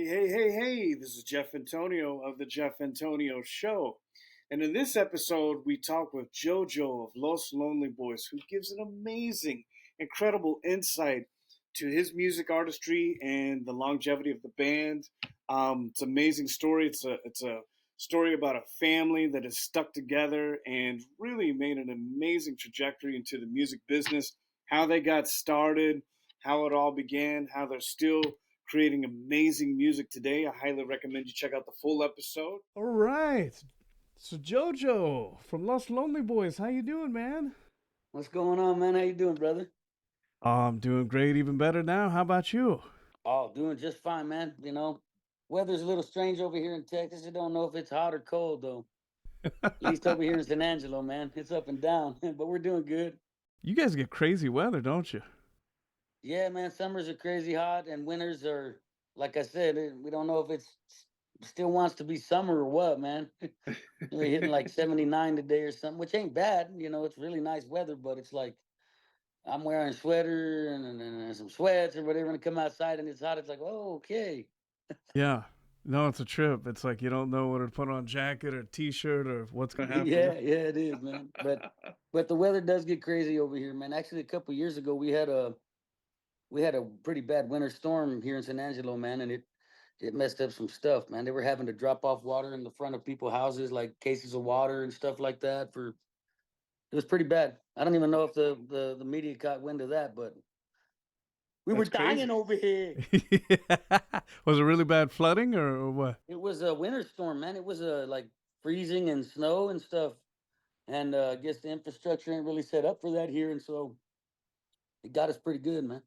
Hey, this is Jeff Antonio of The Jeff Antonio Show. And in this episode, we talk with JoJo of Los Lonely Boys, who gives an amazing, incredible insight to his music artistry and the longevity of the band. It's an amazing story. It's a story about a family that is stuck together and really made an amazing trajectory into the music business, how they got started, how it all began, how they're still creating amazing music today. I highly recommend you check out the full episode. All right. So Jojo from Los Lonely Boys, how you doing, man? What's going on, man? How you doing, brother? I'm doing great, even better now. How about you? Oh, doing just fine, man. Weather's a little strange over here in Texas. I don't know if it's hot or cold, though. At least over here in San Angelo, man. It's up and down, but we're doing good. You guys get crazy weather, don't you? Yeah, man. Summers are crazy hot, and winters are, like I said, we don't know if it's still wants to be summer or what, man. We're hitting like 79 today or something, which ain't bad. It's really nice weather, but it's like I'm wearing a sweater and some sweats or whatever, and come outside and it's hot. It's like, oh, okay. Yeah. No, it's a trip. It's like you don't know whether to put on jacket or t-shirt or what's gonna happen. Yeah, it is, man. But the weather does get crazy over here, man. Actually, a couple years ago, we had a pretty bad winter storm here in San Angelo, man, and it messed up some stuff, man. They were having to drop off water in the front of people's houses, like cases of water and stuff like that. It was pretty bad. I don't even know if the media caught wind of that, but we were That's dying crazy. over here. Was it really bad flooding or what? It was a winter storm, man. It was like freezing and snow and stuff. And I guess the infrastructure ain't really set up for that here, and so it got us pretty good, man.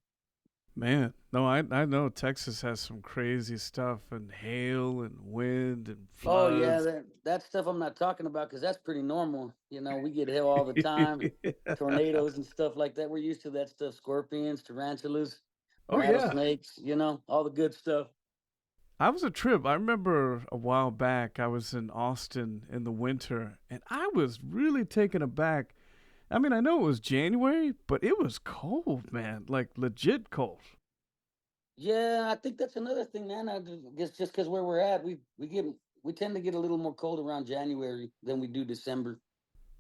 Man, no, I know Texas has some crazy stuff and hail and wind and Oh yeah, floods. that stuff I'm not talking about because that's pretty normal. We get hail all the time, tornadoes and stuff like that. We're used to that stuff: scorpions, tarantulas, Oh yeah. rattlesnakes. All the good stuff. I was a trip. I remember a while back I was in Austin in the winter and I was really taken aback. I mean, I know it was January, but it was cold, man. Like legit cold. Yeah, I think that's another thing, man. I guess just because where we're at, we tend to get a little more cold around January than we do December.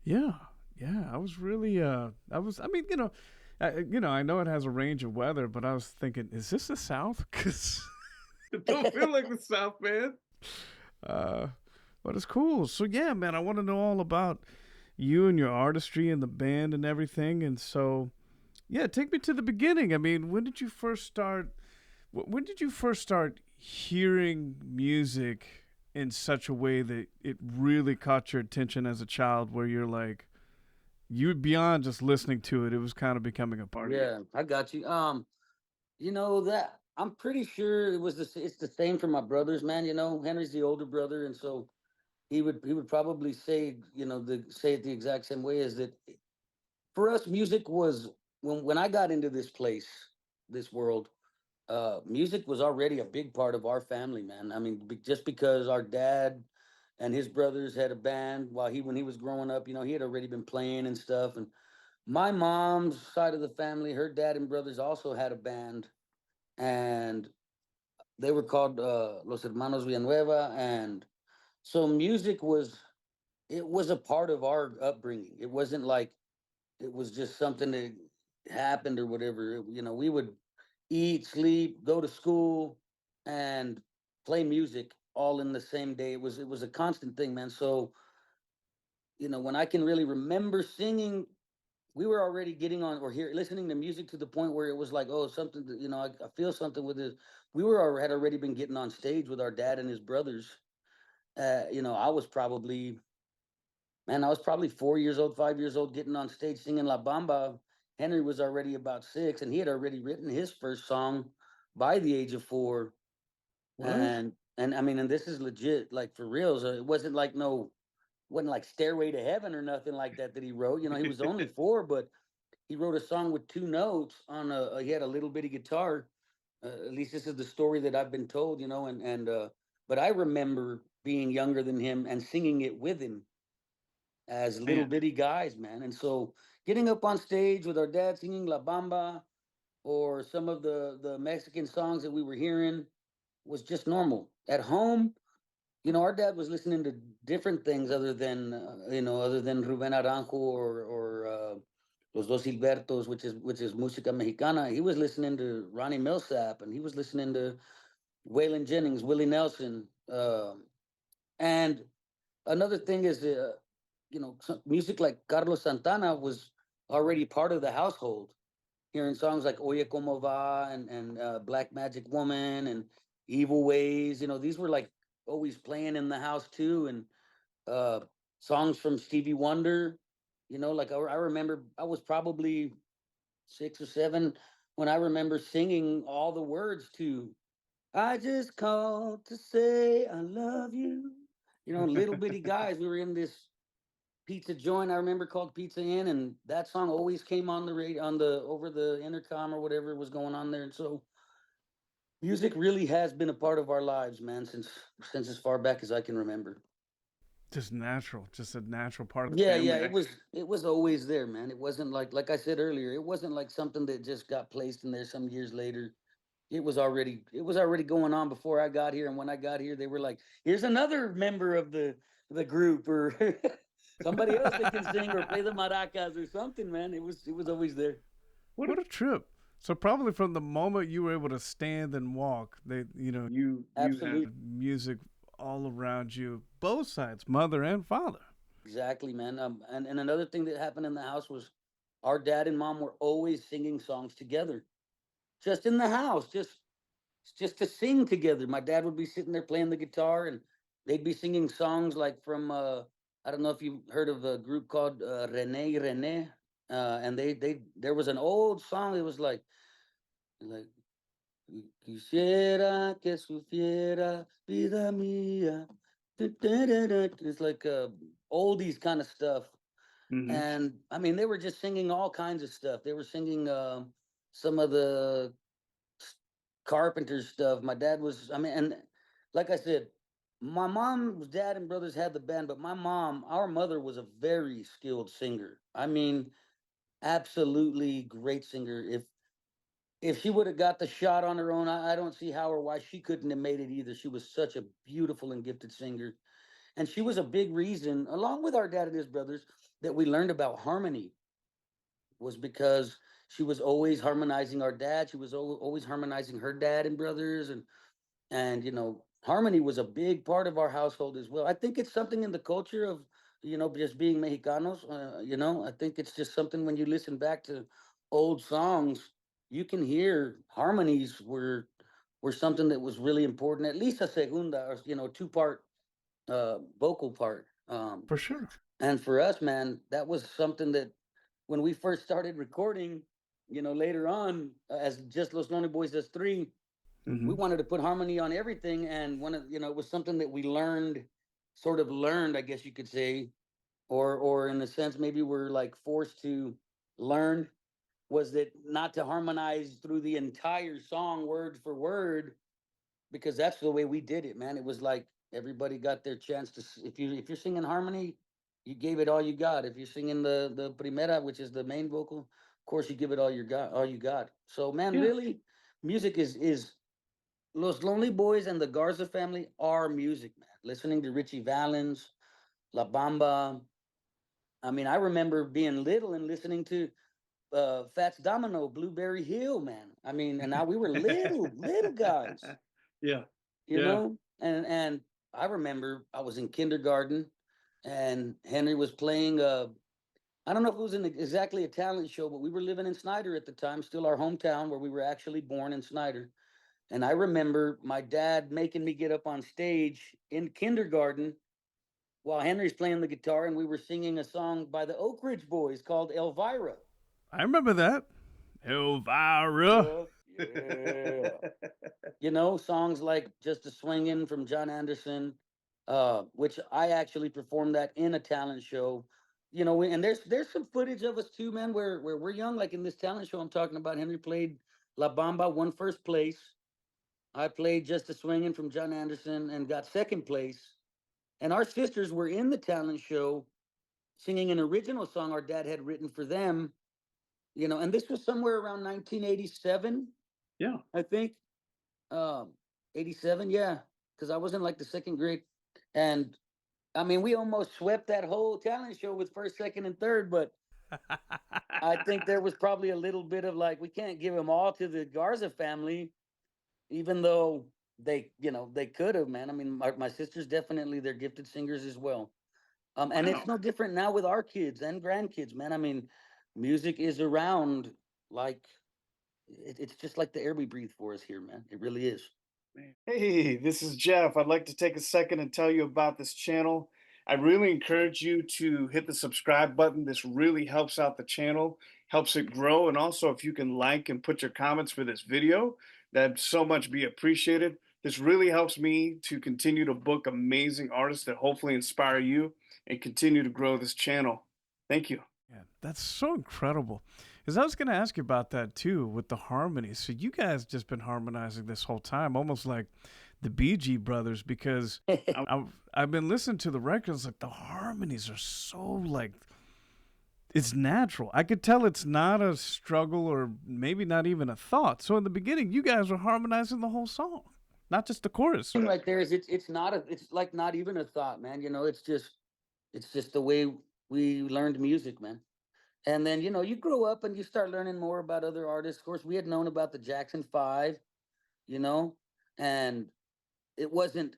Yeah. Yeah, I was really I mean, I know it has a range of weather, but I was thinking, is this the South? Cuz it don't feel like the South, man. Uh but it's cool. So yeah, man, I want to know all about you and your artistry and the band and everything. And so yeah, take me to the beginning. I mean, when did you first start? When did you first start hearing music in such a way that it really caught your attention as a child, where you're like, you beyond just listening to it, it was kind of becoming a part of you? Yeah, I got you. That I'm pretty sure it's the same for my brothers, man. Henry's the older brother, and so he would probably say it the exact same way. Is that for us, music was when I got into this place, this world. Music was already a big part of our family, man. I mean, just because our dad and his brothers had a band while when he was growing up, he had already been playing and stuff. And my mom's side of the family, her dad and brothers also had a band, and they were called Los Hermanos Villanueva. And so music was a part of our upbringing. It wasn't like it was just something that happened or whatever. We would eat, sleep, go to school, and play music all in the same day. It was a constant thing, man. So when I can really remember singing, we were already getting on or listening to music to the point where it was like, oh, something that, I feel something with this. Had already been getting on stage with our dad and his brothers. I was probably, man, I was probably 4 years old, 5 years old, getting on stage singing La Bamba. Henry was already about six, and he had already written his first song by the age of four. What? And I mean, and this is legit, like for reals. It wasn't like Stairway to Heaven or nothing like that he wrote. He was only four, but he wrote a song with two notes on he had a little bitty guitar. At least this is the story that I've been told, but I remember being younger than him and singing it with him as little Man. bitty guys, man. And so getting up on stage with our dad singing La Bamba or some of the Mexican songs that we were hearing, was just normal. At home, our dad was listening to different things other than other than Ruben Aranjo or Los Dos Gilbertos, which is música mexicana. He was listening to Ronnie Millsap, and he was listening to Waylon Jennings, Willie Nelson, and another thing is, music like Carlos Santana was already part of the household. Hearing songs like Oye Como Va and Black Magic Woman and Evil Ways, these were like always playing in the house too. And uh, songs from Stevie Wonder, like I remember I was probably 6 or 7 when I remember singing all the words to I just called to say I love you. Little bitty guys. We were in this pizza joint I remember called Pizza Inn, and that song always came on the radio, on the over the intercom or whatever was going on there. And so music really has been a part of our lives, man, since as far back as I can remember. Just natural, just a natural part of the Yeah, yeah, family. it was always there, man. It wasn't like I said earlier, it wasn't like something that just got placed in there some years later. It was already going on before I got here, and when I got here, they were like, "Here's another member of the group, or somebody else that can sing or play the maracas or something." Man, it was always there. What a trip! So probably from the moment you were able to stand and walk, you Absolutely, had music all around you, both sides, mother and father. exactly, man. And another thing that happened in the house was our dad and mom were always singing songs together, just in the house, just to sing together. My dad would be sitting there playing the guitar, and they'd be singing songs like from I don't know if you've heard of a group called Rene, and they there was an old song. It was like quisiera que supiera vida mía. It's like oldies kind of stuff. Mm-hmm. And I mean, they were just singing all kinds of stuff. They were singing some of the carpenter stuff. My dad was, I mean, and like I said, my mom's dad and brothers had the band, but my mom, our mother, was a very skilled singer. I mean, absolutely great singer. If she would have got the shot on her own, I don't see how or why she couldn't have made it either. She was such a beautiful and gifted singer. And she was a big reason, along with our dad and his brothers, that we learned about harmony, was because she was always harmonizing our dad. She was always harmonizing her dad and brothers, and harmony was a big part of our household as well. I think it's something in the culture of just being Mexicanos. I think it's just something when you listen back to old songs, you can hear harmonies were something that was really important. At least a segunda, or 2-part vocal part. For sure. And for us, man, that was something that when we first started recording, later on, as just Los Lonely Boys as three, Mm-hmm. we wanted to put harmony on everything. And it was something that we learned, I guess you could say, or in a sense, maybe we're like forced to learn, was that not to harmonize through the entire song word for word, because that's the way we did it, man. It was like everybody got their chance to. If you're singing harmony, you gave it all you got. If you're singing the primera, which is the main vocal, of course you give it all you got. So, man, Yeah. really, music is Los Lonely Boys and the Garza family are music, man. Listening to Richie Valens, La Bamba. I mean, I remember being little and listening to Fats Domino, Blueberry Hill, man. I mean, and now we were little guys, Yeah. you Yeah. know. And I remember I was in kindergarten, and Henry was playing. I don't know if it was exactly a talent show, but we were living in Snyder at the time, still our hometown where we were actually born in Snyder. And I remember my dad making me get up on stage in kindergarten while Henry's playing the guitar, and we were singing a song by the Oak Ridge Boys called Elvira. I remember that. Elvira. Yeah, yeah. Songs like Just a Swingin' from John Anderson, which I actually performed that in a talent show. And there's some footage of us too, man, where we're young, like in this talent show I'm talking about. Henry played La Bamba, won first place. I played Just a Swingin' from John Anderson and got second place. And our sisters were in the talent show singing an original song our dad had written for them, and this was somewhere around 1987, Yeah. I think. Um, '87, yeah, because I was in like the second grade, and I mean we almost swept that whole talent show with first, second, and third, but I think there was probably a little bit of like we can't give them all to the Garza family, even though they could have, man. I mean, my sisters definitely they're gifted singers as well. And it's Wow. no different now with our kids and grandkids, man. I mean, music is around like it's just like the air we breathe for us here, man. It really is. Hey, this is Geoff. I'd like to take a second and tell you about this channel. I really encourage you to hit the subscribe button. This really helps out the channel, helps it grow. And also, if you can like and put your comments for this video, that'd so much be appreciated. This really helps me to continue to book amazing artists that hopefully inspire you and continue to grow this channel. Thank you. Yeah, that's so incredible. Because I was going to ask you about that too with the harmonies. So you guys just been harmonizing this whole time, almost like the BG brothers. Because I've been listening to the records, like the harmonies are so like it's natural. I could tell it's not a struggle or maybe not even a thought. So in the beginning, you guys were harmonizing the whole song, not just the chorus. Thing right there is it's like not even a thought, man. It's just the way we learned music, man. And then you grow up and you start learning more about other artists. Of course, we had known about the Jackson Five, you know, and it wasn't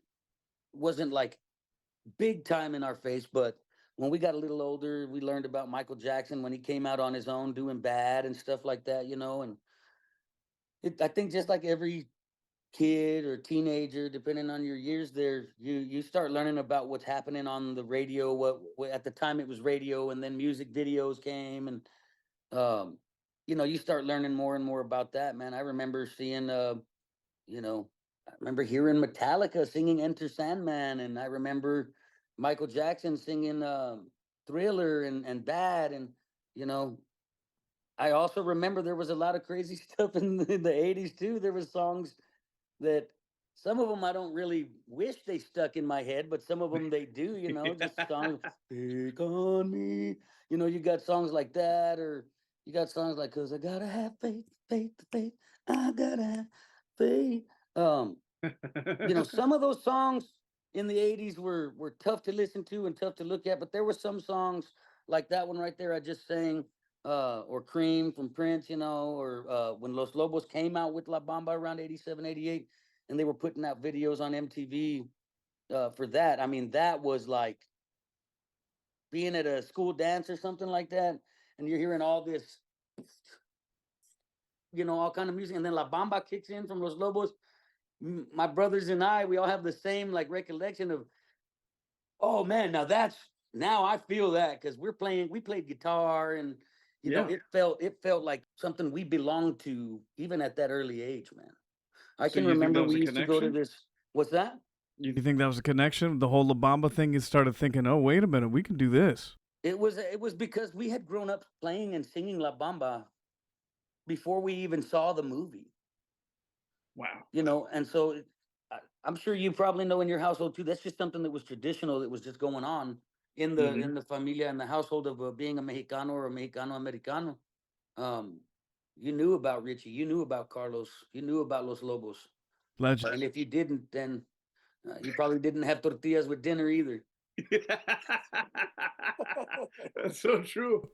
like big time in our face, but when we got a little older, we learned about Michael Jackson when he came out on his own doing bad and stuff like that, and I think just like every kid or teenager, depending on your years there, you start learning about what's happening on the radio. What at the time it was radio, and then music videos came, and um, you start learning more and more about that, man. I remember seeing, you know, I remember hearing Metallica singing "Enter Sandman," and I remember Michael Jackson singing "Thriller" and "Bad," and you know, I also remember there was a lot of crazy stuff in the '80s too. There was songs that some of them I don't really wish they stuck in my head, but some of them they do, just songs, "Take on Me." You got songs like that, or you got songs like, "Cause I gotta have faith, faith, faith, I gotta have faith." Um, some of those songs in the '80s were tough to listen to and tough to look at, but there were some songs like that one right there I just sang, or Cream from Prince, or when Los Lobos came out with La Bamba around '87, '88, and they were putting out videos on MTV for that. I mean, that was like being at a school dance or something like that, and you're hearing all this, all kind of music, and then La Bamba kicks in from Los Lobos. My brothers and I, we all have the same like recollection of, oh man, now I feel that because we played guitar, and Yeah. it felt like something we belonged to even at that early age, man. I So can you think that remember was we a used to go to connection? this. What's that? You think that was a connection? The whole La Bamba thing, you started thinking, oh, wait a minute, we can do this. It was because we had grown up playing and singing La Bamba before we even saw the movie. Wow. And so I'm sure you probably know in your household too. That's just something that was traditional. That was just going on in the Hmm. in the familia and the household of being a Mexicano or a Mexicano Americano. Um, you knew about Richie. You knew about Carlos. You knew about Los Lobos. Legend. And if you didn't, then you probably didn't have tortillas with dinner either. That's so true.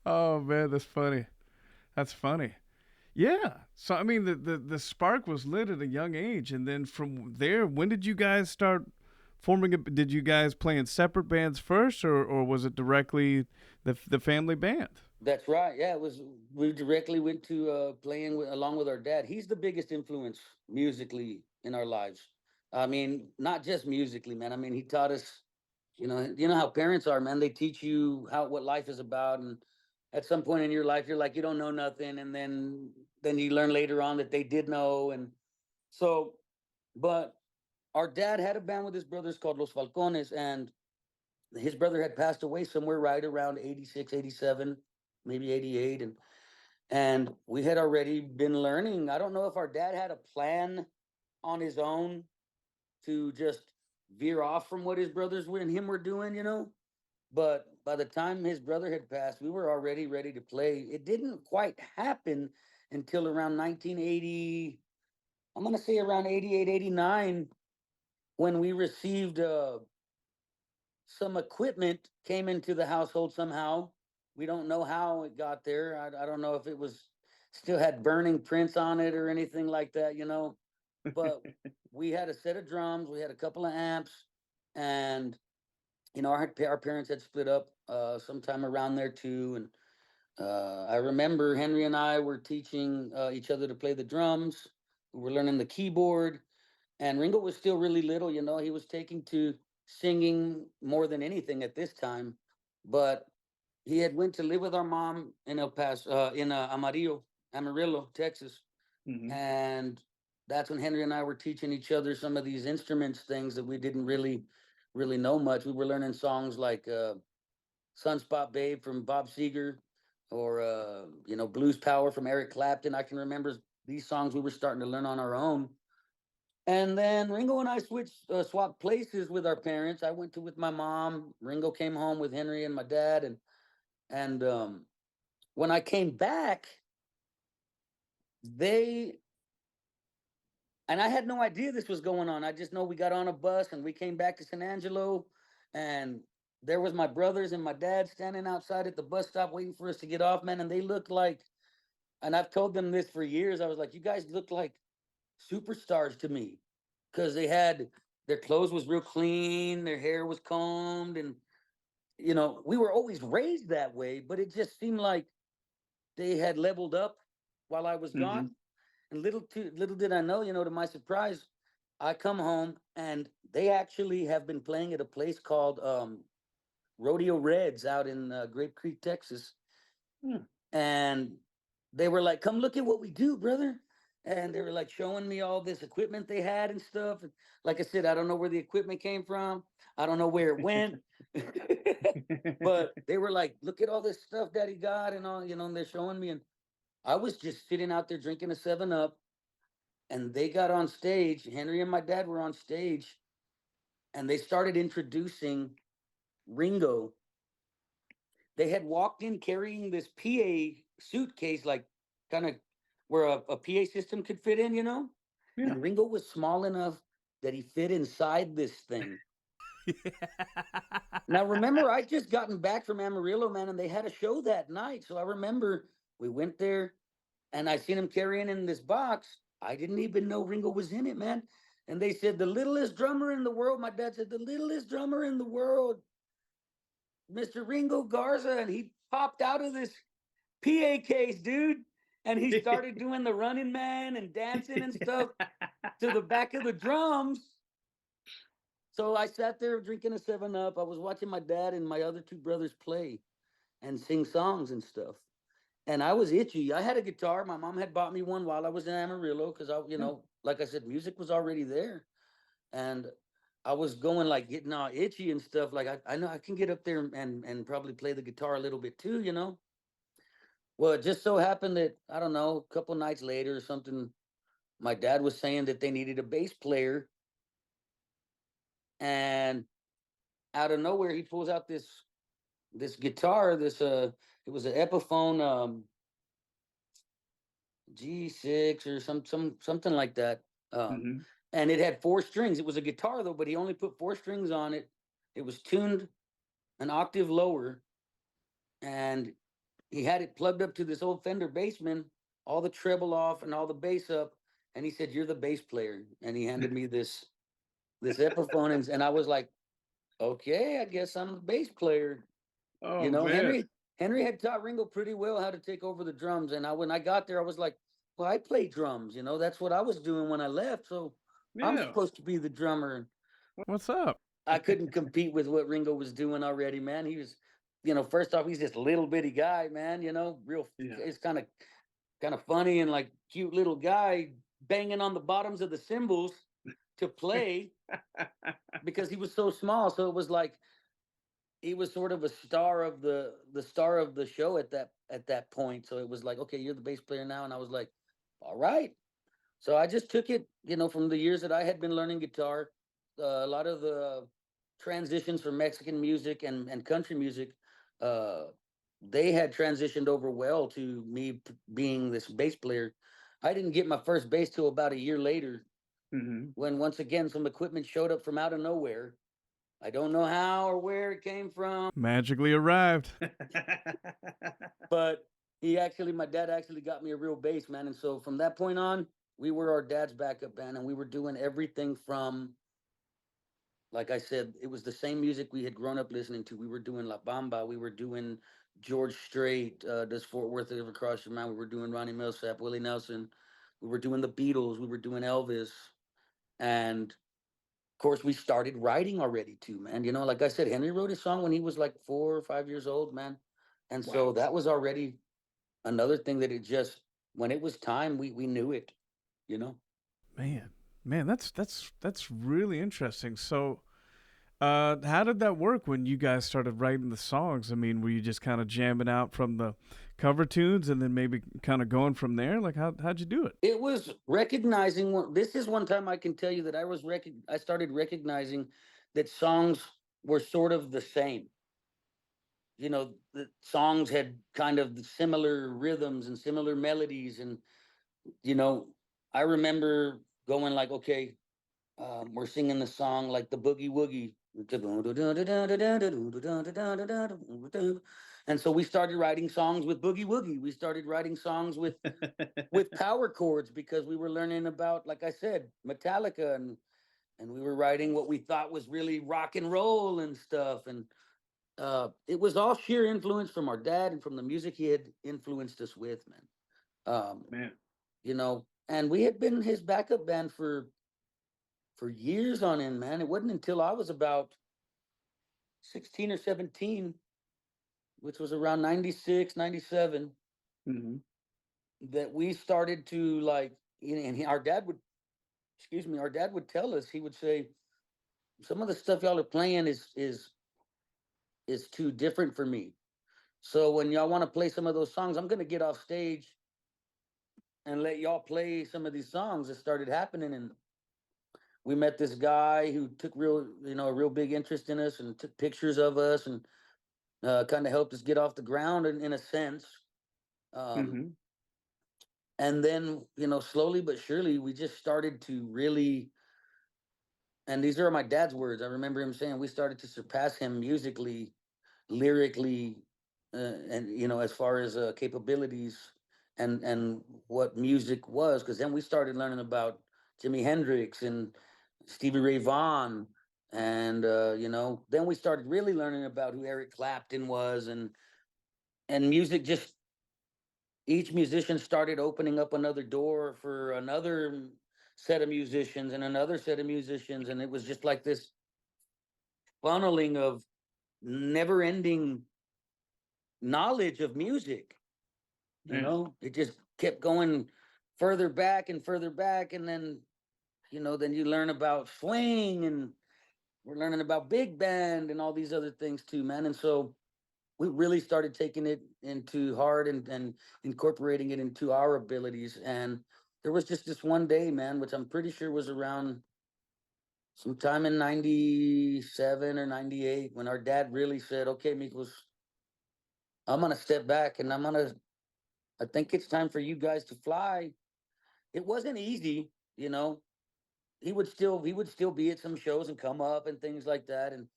Oh, man, that's funny. That's funny. Yeah. So, I mean, the spark was lit at a young age. And then from there, when did you guys start forming it? Did you guys play in separate bands first, or was it directly the family band? That's right. Yeah, it was. We directly went to playing along with our dad. He's the biggest influence musically in our lives. I mean, not just musically, man. I mean, he taught us. You know how parents are, man. They teach you what life is about, and at some point in your life, you're like you don't know nothing, and then you learn later on that they did know, and so. But our dad had a band with his brothers called Los Falcones, and his brother had passed away somewhere right around 86, 87, maybe 88, and we had already been learning. I don't know if our dad had a plan on his own to just veer off from what his brothers and him were doing, but by the time his brother had passed, we were already ready to play. It didn't quite happen until around 1980, I'm gonna say around 88, 89, when we received some equipment came into the household somehow. We don't know how it got there. I don't know if it was still had burning prints on it or anything like that, you know. But we had a set of drums, we had a couple of amps, and you know, our parents had split up sometime around there too. And I remember Henry and I were teaching each other to play the drums. We were learning the keyboard, and Ringo was still really little. You know, he was taking to singing more than anything at this time. But he had went to live with our mom in El Paso, in Amarillo, Texas, Hmm. and that's when Henry and I were teaching each other some of these instruments, things that we didn't really know much. We were learning songs like Sunspot Babe from Bob Seger, or you know, Blues Power from Eric Clapton. I can remember these songs we were starting to learn on our own. And then Ringo and I swapped places with our parents. I went to with my mom. Ringo came home with Henry and my dad, and when I came back, they and I had no idea this was going on. I just know we got on a bus and we came back to San Angelo, and there was my brothers and my dad standing outside at the bus stop waiting for us to get off, man. And they looked like, and I've told them this for years. I was like, you guys look like superstars to me, because they had their clothes was real clean, their hair was combed, and you know, we were always raised that way, but it just seemed like they had leveled up while I was Hmm. gone. And little did I know, you know, to my surprise, I come home and they actually have been playing at a place called Rodeo Reds out in Grape Creek, Texas. Hmm. And they were like, "Come look at what we do, brother." And they were like showing me all this equipment they had and stuff. And like I said, I don't know where the equipment came from. I don't know where it went. But they were like, "Look at all this stuff Daddy got," and all, you know, and they're showing me. And I was just sitting out there drinking a 7 Up, and they got on stage. Henry and my dad were on stage, and they started introducing Ringo. They had walked in carrying this PA suitcase, like kind of where a PA system could fit in, you know? Yeah. And Ringo was small enough that he fit inside this thing. Now, remember, I just gotten back from Amarillo, man, and they had a show that night. So I remember we went there and I seen him carrying in this box. I didn't even know Ringo was in it, man. And they said, the littlest drummer in the world. My dad said, the littlest drummer in the world, Mr. Ringo Garza. And he popped out of this PA case, dude. And he started doing the running man and dancing and stuff to the back of the drums. So I sat there drinking a 7 Up. I was watching my dad and my other two brothers play and sing songs and stuff. And I was itchy. I had a guitar. My mom had bought me one while I was in Amarillo because I, you Yeah. know, like I said, music was already there. And I was going like getting all itchy and stuff. Like I know I can get up there and probably play the guitar a little bit too, you know. Well, it just so happened that I don't know, a couple nights later or something, my dad was saying that they needed a bass player, and out of nowhere he pulls out this guitar, this it was an Epiphone G6 or something like that. Um, Hmm. and it had four strings. It was a guitar though, but he only put four strings on it. It was tuned an octave lower, and he had it plugged up to this old Fender Bassman, all the treble off and all the bass up. And he said, "You're the bass player." And he handed me this Epiphone, and I was like, "Okay, I guess I'm the bass player." You Oh know, man. Henry had taught Ringo pretty well how to take over the drums. And when I got there, I was like, "Well, I play drums, you know, that's what I was doing when I left. So I'm Yeah. supposed to be the drummer." What's up? I couldn't compete with what Ringo was doing already, man. He was, you know, first off, he's this little bitty guy, man, you know, real, Yeah. it's kind of funny and like cute little guy banging on the bottoms of the cymbals to play because he was so small. So it was like he was sort of a star of the star of the show at that point. So it was like, okay, you're the bass player now, and I was like, all right. So I just took it, you know, from the years that I had been learning guitar, a lot of the transitions from Mexican music and country music, uh, they had transitioned over well to me being this bass player. I didn't get my first bass till about a year later, Mm-hmm. when once again some equipment showed up from out of nowhere. I don't know how or where it came from, Magically arrived. but my dad actually got me a real bass, man. And so from that point on, we were our dad's backup band, and we were doing everything from, like I said, it was the same music we had grown up listening to. We were doing La Bamba, we were doing George Strait, Does Fort Worth Ever Cross Your Mind? We were doing Ronnie Millsap, Willie Nelson, we were doing the Beatles, we were doing Elvis, and of course we started writing already too, man. You know, like I said, Henry wrote his song when he was like 4 or 5 years old, man, and so Wow. that was already another thing that it just, when it was time, we knew it, you know. Man, man, that's really interesting. So, how did that work when you guys started writing the songs? I mean, were you just kind of jamming out from the cover tunes and then maybe kind of going from there? Like, how'd you do it? It was recognizing this is one time I can tell you that I started recognizing that songs were sort of the same. You know, the songs had kind of the similar rhythms and similar melodies, and you know, I remember going like, okay, we're singing the song like the Boogie Woogie. And so we started writing songs with Boogie Woogie. We started writing songs with power chords because we were learning about, like I said, Metallica, and we were writing what we thought was really rock and roll and stuff. And it was all sheer influence from our dad and from the music he had influenced us with, man. Man. You know, and we had been his backup band for years on end, man. It wasn't until I was about 16 or 17, which was around 96, 97, Mm-hmm. that we started to like, and our dad would, excuse me, our dad would tell us, he would say, some of the stuff y'all are playing is too different for me. So when y'all want to play some of those songs, I'm gonna get off stage and let y'all play some of these songs. It started happening, and we met this guy who took a real big interest in us and took pictures of us and kind of helped us get off the ground in a sense. Um, Mm-hmm. and then, slowly but surely, we just started to really, and these are my dad's words. I remember him saying we started to surpass him musically, lyrically, and as far as capabilities and what music was, because then we started learning about Jimi Hendrix and Stevie Ray Vaughan, and then we started really learning about who Eric Clapton was, and music just, each musician started opening up another door for another set of musicians and another set of musicians, and it was just like this funneling of never ending knowledge of music. Man. It just kept going further back and further back, and then you learn about swing, and we're learning about big band and all these other things too, man. And so we really started taking it into heart, and incorporating it into our abilities. And there was just this one day, man, which I'm pretty sure was around sometime in 97 or 98, when our dad really said, okay, Miklos, I'm going to step back, and I think it's time for you guys to fly. It wasn't easy, you know. He would still be at some shows and come up and things like that, and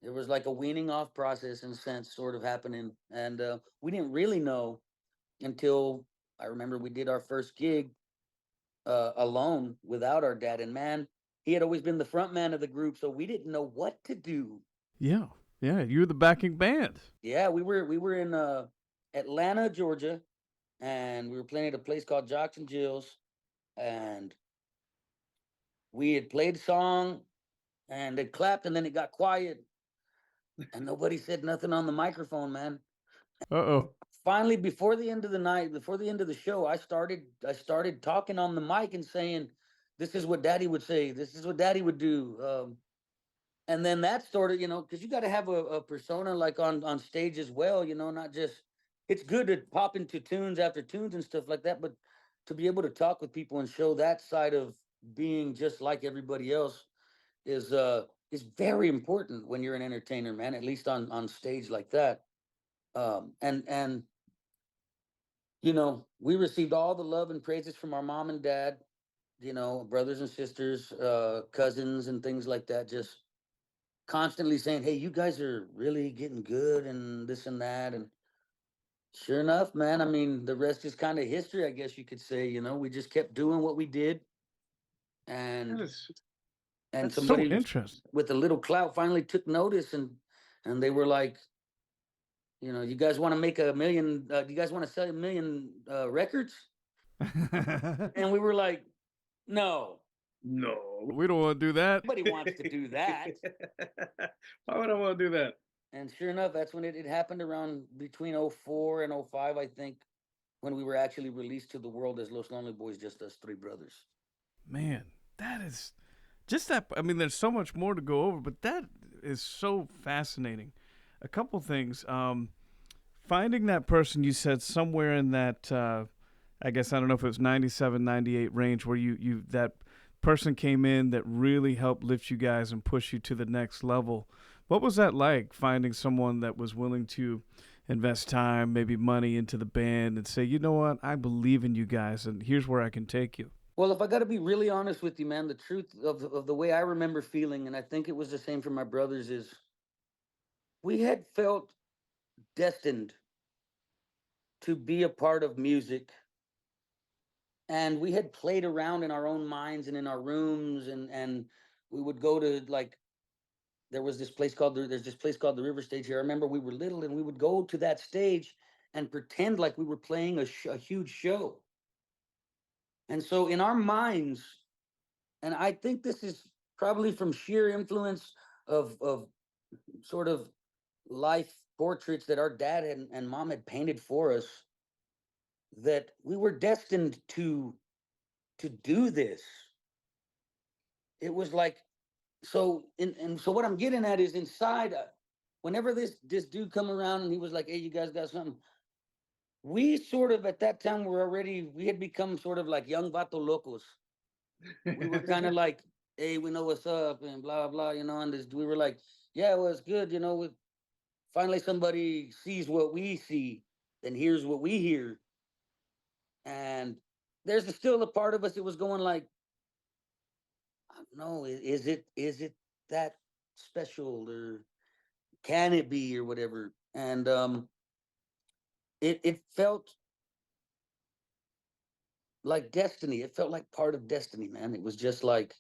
there was like a weaning off process in a sense sort of happening, and we didn't really know until I remember we did our first gig alone without our dad, and man, he had always been the front man of the group, so we didn't know what to do. Yeah, yeah, you're the backing band. Yeah, we were in Atlanta, Georgia, and we were playing at a place called Jocks and Jills, and we had played a song, and they clapped, and then it got quiet, and nobody said nothing on the microphone, man. Uh oh. Finally, before the end of the night, before the end of the show, I started talking on the mic and saying, "This is what Daddy would say. This is what Daddy would do." And then that started, because you got to have a persona like on stage as well, not just. It's good to pop into tunes after tunes and stuff like that, but to be able to talk with people and show that side of being just like everybody else is very important when you're an entertainer, man. At least on stage like that. And we received all the love and praises from our mom and dad, brothers and sisters, cousins, and things like that. Just constantly saying, "Hey, you guys are really getting good," and this and that. And sure enough, man, I mean, the rest is kind of history, I guess you could say. We just kept doing what we did, That and is and that's So somebody interesting. with a little clout finally took notice, and they were like, you guys want to make a million? You guys want to sell a million records? And we were like, no, no. We don't want to do that. nobody wants to do that. Why would I want to do that? And sure enough, that's when it happened around between '04 and '05, I think, when we were actually released to the world as Los Lonely Boys, just us three brothers. Man, that is just that. I mean, there's so much more to go over, but that is so fascinating. A couple things. Finding that person you said somewhere in that, I guess, I don't know if it was 97, 98 range where that person came in that really helped lift you guys and push you to the next level. What was that like, finding someone that was willing to invest time, maybe money into the band and say, you know what, I believe in you guys and here's where I can take you? Well, if I got to be really honest with you, man, the truth of the way I remember feeling, and I think it was the same for my brothers, is we had felt destined to be a part of music, and we had played around in our own minds and in our rooms, and we would go to, like, there's this place called the River Stage here. I remember we were little, and we would go to that stage and pretend like we were playing a huge show. And so in our minds, and I think this is probably from sheer influence of sort of life portraits that our dad and mom had painted for us, that we were destined to do this. It was like, and so what I'm getting at is inside, whenever this dude come around and he was like, "Hey, you guys got something," we sort of at that time we had become sort of like young vato locos. We were kind of like, "Hey, we know what's up," and blah blah, and we were like, "Yeah, well, it's good, finally somebody sees what we see and hears what we hear." And there's still a part of us that was going like, "I don't know, is it that special, or can it be, or whatever?" And it felt like destiny. It felt like part of destiny, man. It was just like,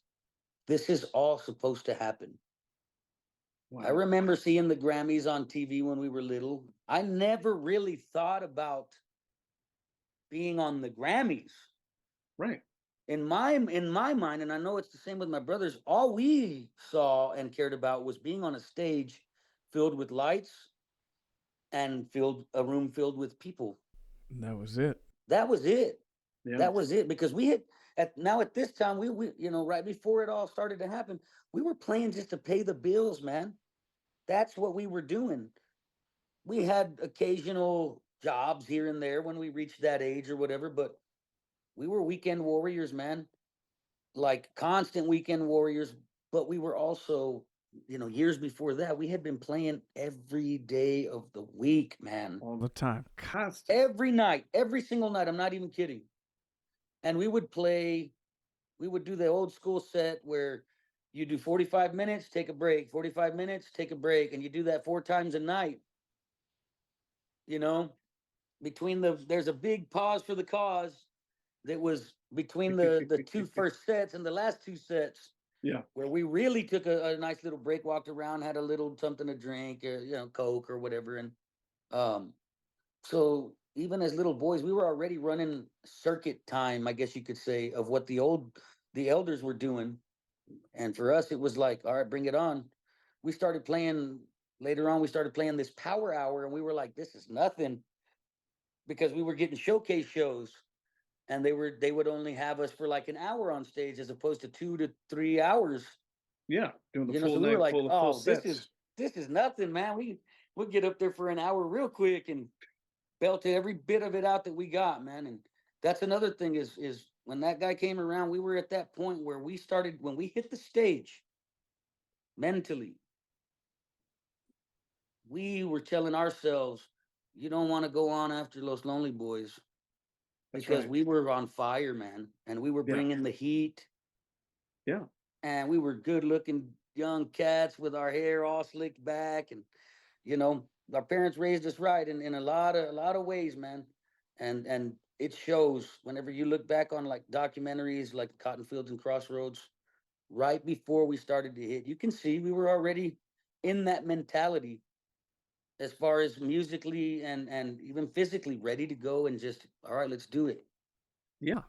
this is all supposed to happen. I Wow. remember seeing the Grammys on TV when we were little. I never really thought about being on the Grammys. Right. In my mind, and I know it's the same with my brothers, all we saw and cared about was being on a stage filled with lights and filled a room filled with people. And that was it. That was it. Yeah. That was it. Because we had at this time, we right before it all started to happen, we were playing just to pay the bills, man. That's what we were doing. We had occasional jobs here and there when we reached that age or whatever, but we were weekend warriors, man. Like constant weekend warriors. But we were also, years before that, we had been playing every day of the week, man. All the time. Constant. Every night, every single night. I'm not even kidding. And we would do the old school set where you do 45 minutes, take a break, 45 minutes, take a break, and you do that 4 times a night. You know, there's a big pause for the cause that was between the two first sets and the last two sets. Yeah. Where we really took a nice little break, walked around, had a little something to drink, or Coke or whatever. And so even as little boys, we were already running circuit time, I guess you could say, of what the elders were doing. And for us, it was like, all right, bring it on. We started playing later on. We started playing this power hour, and we were like, this is nothing, because we were getting showcase shows, and they would only have us for like an hour on stage as opposed to 2 to 3 hours. Yeah. Doing the full So we night, were like, full oh, sets. this is nothing, man. We'll get up there for an hour real quick and belt every bit of it out that we got, man. And that's another thing is when that guy came around, we were at that point where when we hit the stage mentally, we were telling ourselves, you don't want to go on after Los Lonely Boys. That's because right. we were on fire, man, and we were Yeah. bringing the heat, Yeah. and we were good looking young cats with our hair all slicked back, and you know, our parents raised us right in a lot of ways, man. And it shows whenever you look back on like documentaries like Cotton Fields and Crossroads, right before we started to hit, you can see we were already in that mentality as far as musically and even physically ready to go and just all right, let's do it. Yeah.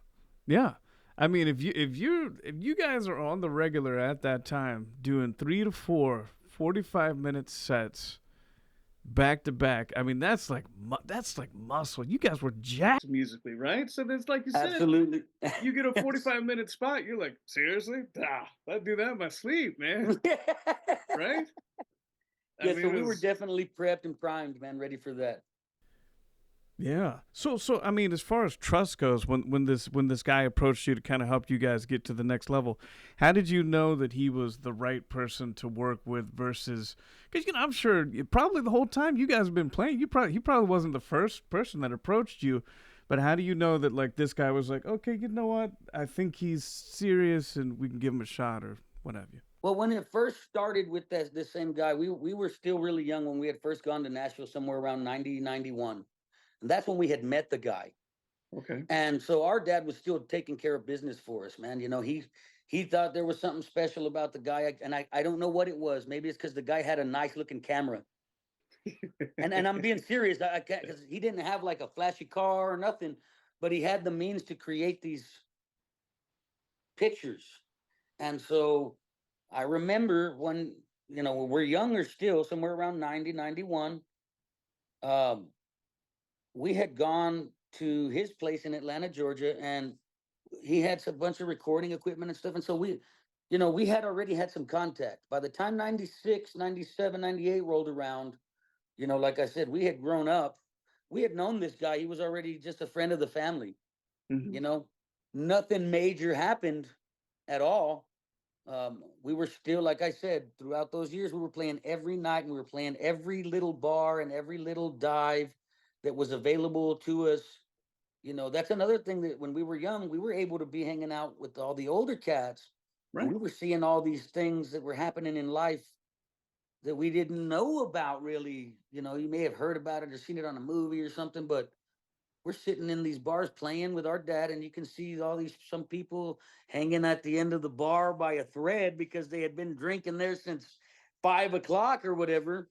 Yeah. I mean, if you guys are on the regular at that time doing 3 to 4 45 minute sets back to back, I mean that's like muscle. You guys were jacked musically, right? So there's like you said, Absolutely. you get a 45 minute spot, you're like, seriously? I'd do that in my sleep, man. Right? I Yeah, mean, so it we were was definitely prepped and primed, man, ready for that. yeah. So I mean, as far as trust goes, when this guy approached you to kind of help you guys get to the next level, how did you know that he was the right person to work with versus? Because I'm sure probably the whole time you guys have been playing, he probably wasn't the first person that approached you, but how do you know that like this guy was like, okay, you know what, I think he's serious and we can give him a shot or what have you? Well, when it first started with this same guy, we were still really young when we had first gone to Nashville somewhere around 90 91. And that's when we had met the guy. Okay. And so our dad was still taking care of business for us, man. You know, he thought there was something special about the guy, and I don't know what it was. Maybe it's because the guy had a nice looking camera. And I'm being serious. I can't, because he didn't have like a flashy car or nothing, but he had the means to create these pictures. And so I remember when, we're younger still, somewhere around 90 91. Um, we had gone to his place in Atlanta, Georgia, and he had a bunch of recording equipment and stuff. And so we had already had some contact. By the time 96, 97, 98 rolled around, like I said, we had grown up. We had known this guy. He was already just a friend of the family, Hmm. you know. Nothing major happened at all. We were still, like I said, throughout those years, we were playing every night and we were playing every little bar and every little dive that was available to us. That's another thing that when we were young, we were able to be hanging out with all the older cats and Right. we were seeing all these things that were happening in life that we didn't know about really. You may have heard about it or seen it on a movie or something, but we're sitting in these bars playing with our dad, and you can see some people hanging at the end of the bar by a thread because they had been drinking there since 5 o'clock or whatever,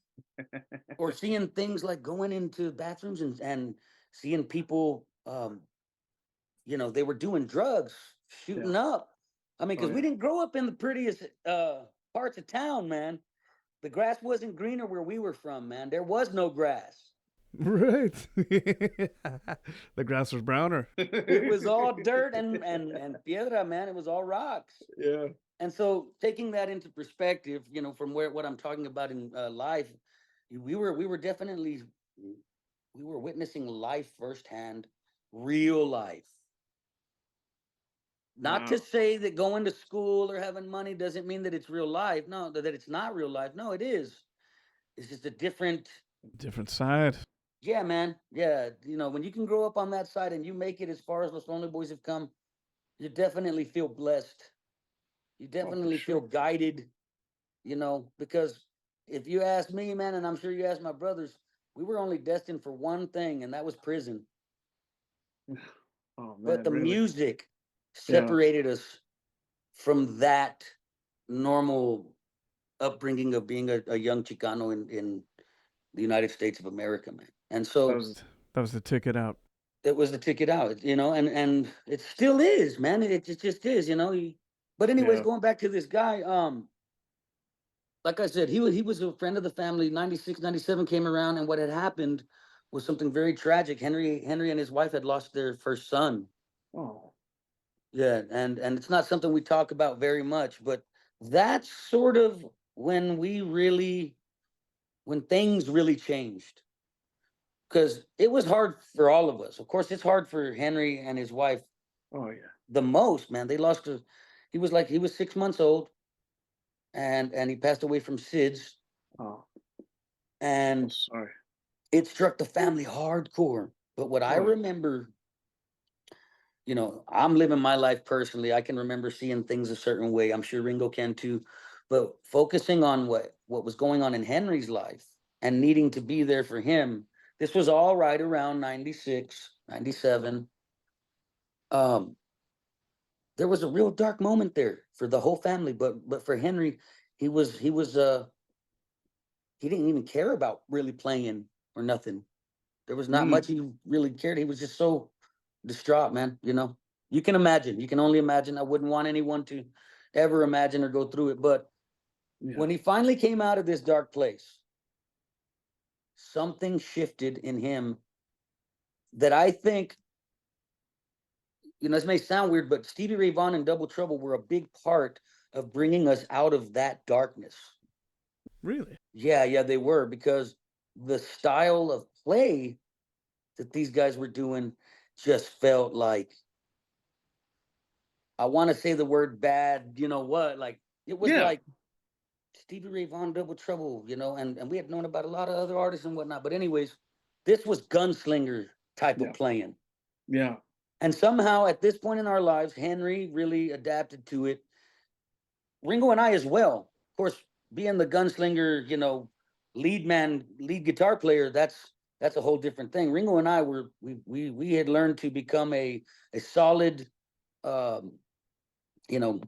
or seeing things like going into bathrooms and seeing people, they were doing drugs, Yeah. shooting up. I mean, Oh because we yeah. didn't grow up in the prettiest parts of town, man. The grass wasn't greener where we were from, man. There was no grass. Right. The grass was browner. It was all dirt and piedra, man. It was all rocks. Yeah. And so, taking that into perspective, from what I'm talking about in life, we were definitely we were witnessing life firsthand, real life. Not to Wow. say that going to school or having money doesn't mean that it's real life. No, that it's not real life. No, it is. It's just a different. Different side. Yeah, man. Yeah, when you can grow up on that side and you make it as far as Los Lonely Boys have come, you definitely feel blessed. You Oh, for definitely feel sure. guided, because if you ask me, man, and I'm sure you asked my brothers, we were only destined for one thing, and that was prison. Oh But man, the really? music Yeah. separated us from that normal upbringing of being a young Chicano in the United States of America, man. And That so was That was the ticket out. it was the ticket out, and it still is, man. It just is, But anyways, yeah. going back to this guy, like I said, he was a friend of the family. 96, 97 came around, and what had happened was something very tragic. Henry and his wife had lost their first son. Oh. Yeah, and it's not something we talk about very much, but that's sort of when things really changed. Because it was hard for all of us. Of course, it's hard for Henry and his wife Oh yeah. the most, man. He was 6 months old, and he passed away from SIDS, Oh, I'm and sorry. it struck the family hardcore. But what I Oh yeah. remember I'm living my life personally. I can remember seeing things a certain way. I'm sure Ringo can too. But focusing on what was going on in Henry's life and needing to be there for him, this was all right around 96, 97. Um, there was a real dark moment there for the whole family, but for Henry, he was he didn't even care about really playing or nothing. There was not Mm, much he really cared. He was just so distraught, man. You can imagine. You can only imagine. I wouldn't want anyone to ever imagine or go through it. But yeah. when he finally came out of this dark place, something shifted in him that I think, this may sound weird, but Stevie Ray Vaughan and Double Trouble were a big part of bringing us out of that darkness. Really? Yeah, they were, because the style of play that these guys were doing just felt like, I want to say the word bad, like it was Yeah. like Stevie Ray Vaughan, Double Trouble, and we had known about a lot of other artists and whatnot. But anyways, this was gunslinger type of Yeah. playing. Yeah. And somehow at this point in our lives, Henry really adapted to it. Ringo and I as well. Of course, being the gunslinger, lead guitar player, that's a whole different thing. Ringo and I we had learned to become a solid um, you know,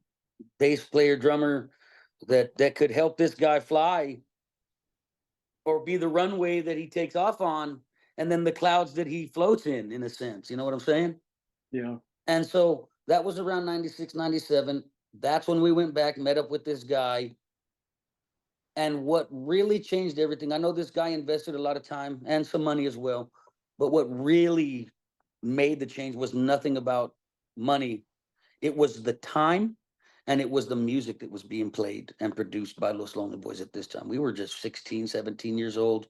bass player, drummer that could help this guy fly or be the runway that he takes off on, and then the clouds that he floats in a sense. You know what I'm saying? Yeah. And so that was around 96, 97. That's when we went back, met up with this guy. And what really changed everything, I know this guy invested a lot of time and some money as well, but what really made the change was nothing about money. It was the time, and it was the music that was being played and produced by Los Lonely Boys at this time. We were just 16, 17 years old.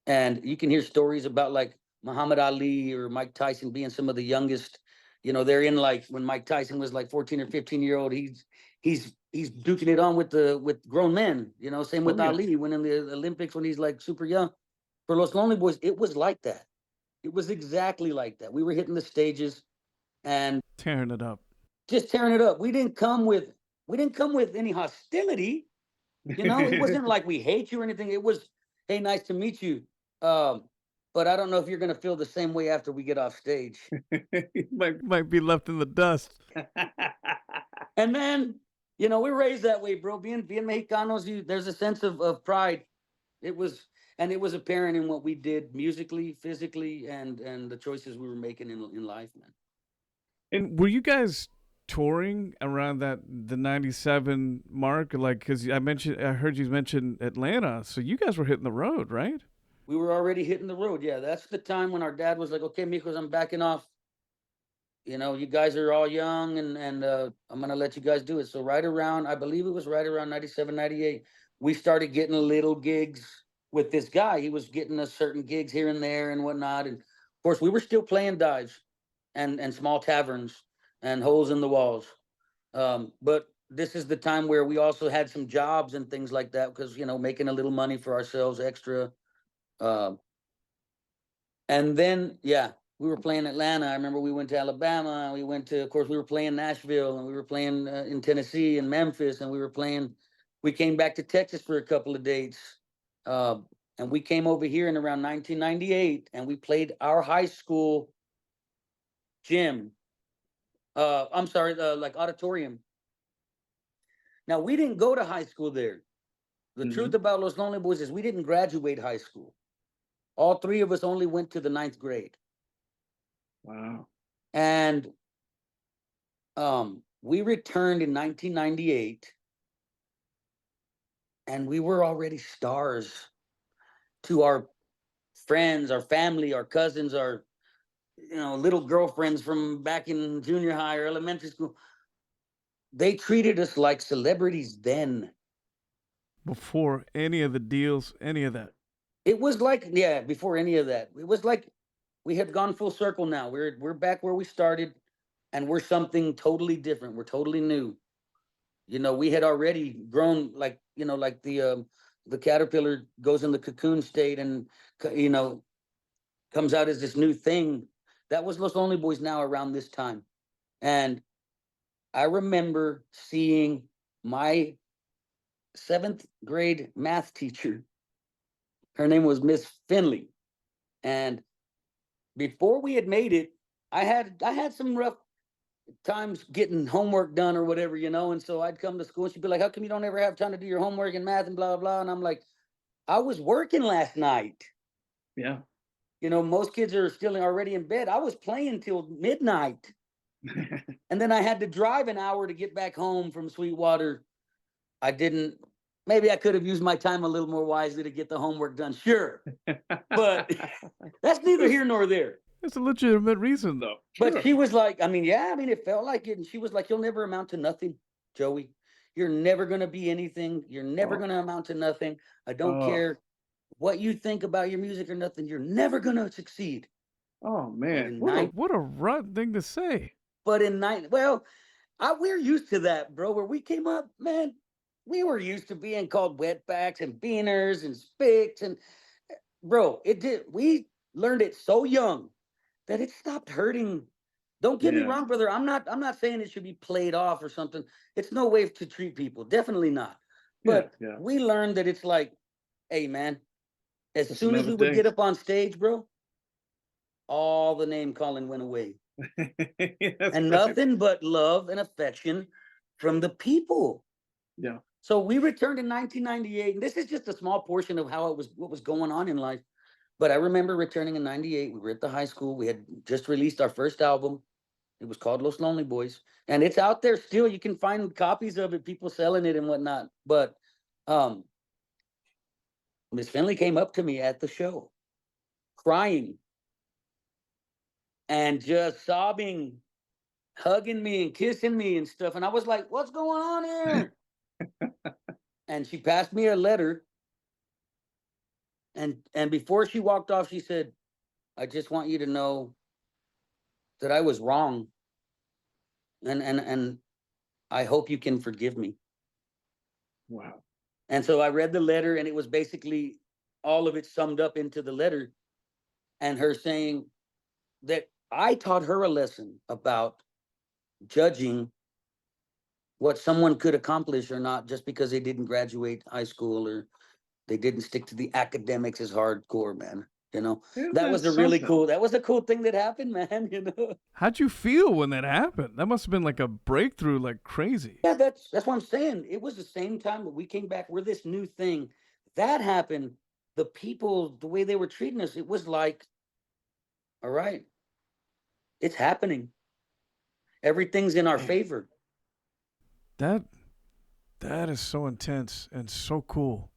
And you can hear stories about like Muhammad Ali or Mike Tyson being some of the youngest. They're in, like, when Mike Tyson was like 14 or 15-year-old, he's duking it on with grown men. Same Oh with yeah. Ali winning the Olympics when he's like super young. For Los Lonely Boys, it was like that. It was exactly like that. We were hitting the stages and Tearing it up. just tearing it up. We didn't come with any hostility. It wasn't like we hate you or anything. It was, hey, nice to meet you. Um, but I don't know if you're gonna feel the same way after we get off stage. Might be left in the dust. And then, we're raised that way, bro. Being Mexicanos, there's a sense of pride. It was and it was apparent in what we did musically, physically, and the choices we were making in life, man. And were you guys touring around the 97 mark? Like, because I heard you mention Atlanta, so you guys were hitting the road, right? We were already hitting the road. Yeah, that's the time when our dad was like, "Okay, Mijos, I'm backing off. You guys are all young, and I'm gonna let you guys do it." So right around, I believe it was right around 97, 98, we started getting little gigs with this guy. He was getting us certain gigs here and there and whatnot. And of course, we were still playing dives and small taverns and holes in the walls. But this is the time where we also had some jobs and things like that, because making a little money for ourselves extra. Um, and then, yeah, we were playing Atlanta. I remember we went to Alabama. We went to, of course, we were playing Nashville, and we were playing in Tennessee and Memphis, and we came back to Texas for a couple of dates. Uh, and we came over here in around 1998, and we played our high school gym. I'm sorry, like auditorium. Now, we didn't go to high school there. The Mhm. truth about Los Lonely Boys is we didn't graduate high school. All three of us only went to the ninth grade. Wow. And we returned in 1998, and we were already stars to our friends, our family, our cousins, our little girlfriends from back in junior high or elementary school. They treated us like celebrities then. Before any of the deals, any of that. It was like, yeah, before any of that, it was like we had gone full circle. Now we're back where we started, and we're something totally different. We're totally new. We had already grown, like like the caterpillar goes in the cocoon state and comes out as this new thing. That was Los Lonely Boys now around this time. And I remember seeing my 7th grade math teacher. Her name was Miss Finley. And before we had made it, I had some rough times getting homework done or whatever, and so I'd come to school and she'd be like, "How come you don't ever have time to do your homework and math and blah blah?" And I'm like, "I was working last night." Yeah. Most kids are still already in bed. I was playing till midnight. And then I had to drive an hour to get back home from Sweetwater. I didn't, maybe I could have used my time a little more wisely to get the homework done. Sure. But that's neither here nor there. It's a legitimate reason, though. But Sure. she was like, it felt like it. And she was like, "You'll never amount to nothing, Joey. You're never going to be anything. You're never going to amount to nothing. I don't care what you think about your music or nothing. You're never going to succeed." Oh man. What a rude thing to say. But we're used to that, bro. Where we came up, man, we were used to being called wetbacks and beaners and spicks. And bro, we learned it so young that it stopped hurting. Don't get me Yeah. wrong, brother. I'm not saying it should be played off or something. It's no way to treat people. Definitely not. But Yeah. we learned that it's like, hey, man, as That's soon as another we would thing. get up on stage, bro, all the name calling went away. That's And right. nothing but love and affection from the people. Yeah. So we returned in 1998, and this is just a small portion of what was going on in life. But I remember returning in 98. We were at the high school. We had just released our first album. It was called Los Lonely Boys. And it's out there still. You can find copies of it, people selling it and whatnot. But Miss Finley came up to me at the show, crying and just sobbing, hugging me and kissing me and stuff. And I was like, "What's going on here?" And she passed me a letter. And before she walked off, she said, "I just want you to know that I was wrong. And I hope you can forgive me." Wow. And so I read the letter, and it was basically all of it summed up into the letter, and her saying that I taught her a lesson about judging what someone could accomplish or not just because they didn't graduate high school or they didn't stick to the academics as hardcore, man. That was that was a cool thing that happened, man. How'd you feel when that happened? That must have been like a breakthrough, like crazy. Yeah, that's what I'm saying. It was the same time that we came back. We're this new thing. That happened. The people, the way they were treating us, it was like, all right, it's happening. Everything's in our favor. That is so intense and so cool.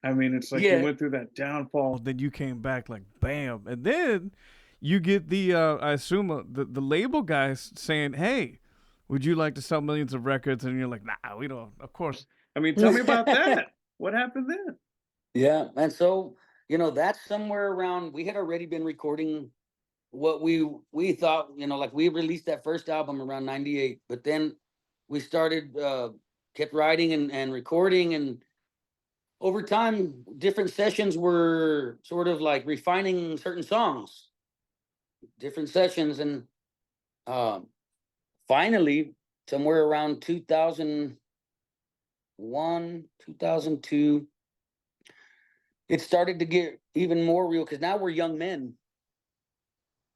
I mean, it's like you went through that downfall. Then you came back like bam, and then you get the I assume the label guys saying, "Hey, would you like to sell millions of records?" And you're like, "Nah, we don't." Of course. I mean, tell me about that. What happened then? Yeah, and so that's somewhere around. We had already been recording what we thought, like we released that first album around 98, but then we started kept writing and recording, and over time different sessions were sort of like refining certain songs, different sessions, and finally somewhere around 2001, 2002, it started to get even more real because now we're young men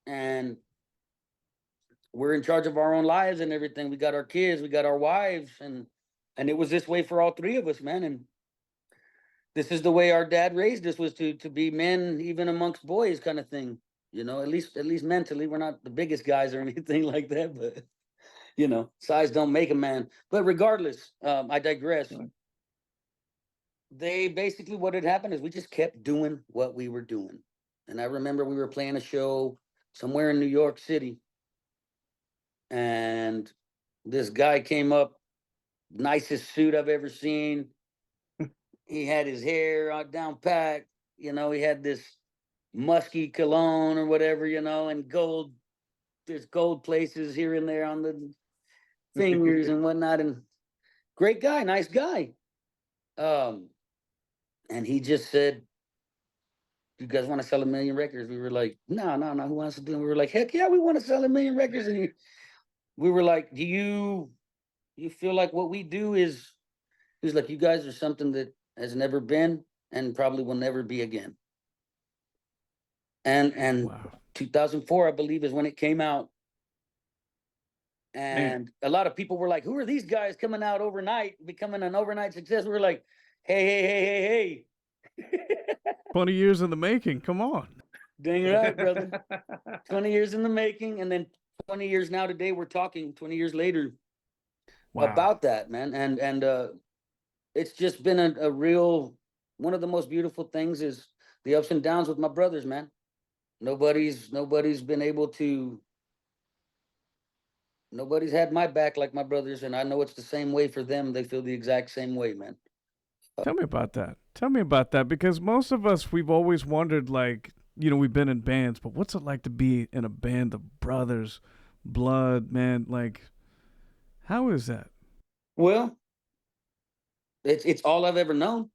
and we're in charge of our own lives and everything. We got our kids, we got our wives, and it was this way for all three of us, man. And this is the way our dad raised us, was to be men even amongst boys, kind of thing. At least mentally. We're not the biggest guys or anything like that, but size don't make a man. But regardless, I digress. They basically, what had happened is we just kept doing what we were doing. And I remember we were playing a show somewhere in New York City, and this guy came up, nicest suit I've ever seen. He had his hair down packed. He had this musky cologne or whatever, and gold. There's gold places here and there on the fingers and whatnot. And great guy, nice guy. And he just said, "You guys want to sell 1 million records?" We were like, no. Who wants to do it? We were like, heck yeah, we want to sell 1 million records. And we were like, do you feel like what we do is, he was like, you guys are something that has never been and probably will never be again. And Wow. 2004, I believe, is when it came out. Man. And a lot of people were like, who are these guys coming out overnight, becoming an overnight success? We were like, hey. 20 years in the making. Come on. Dang right, brother. 20 years in the making. And then 20 years now today, we're talking 20 years later Wow. about that, man. And it's just been a real, one of the most beautiful things is the ups and downs with my brothers, man. Nobody's been able to, nobody's had my back like my brothers, and I know it's the same way for them. They feel the exact same way, man. Tell me about that. Tell me about that because most of us, we've always wondered, like, we've been in bands, but what's it like to be in a band of brothers, blood, man? Like, how is that? Well, it's all I've ever known.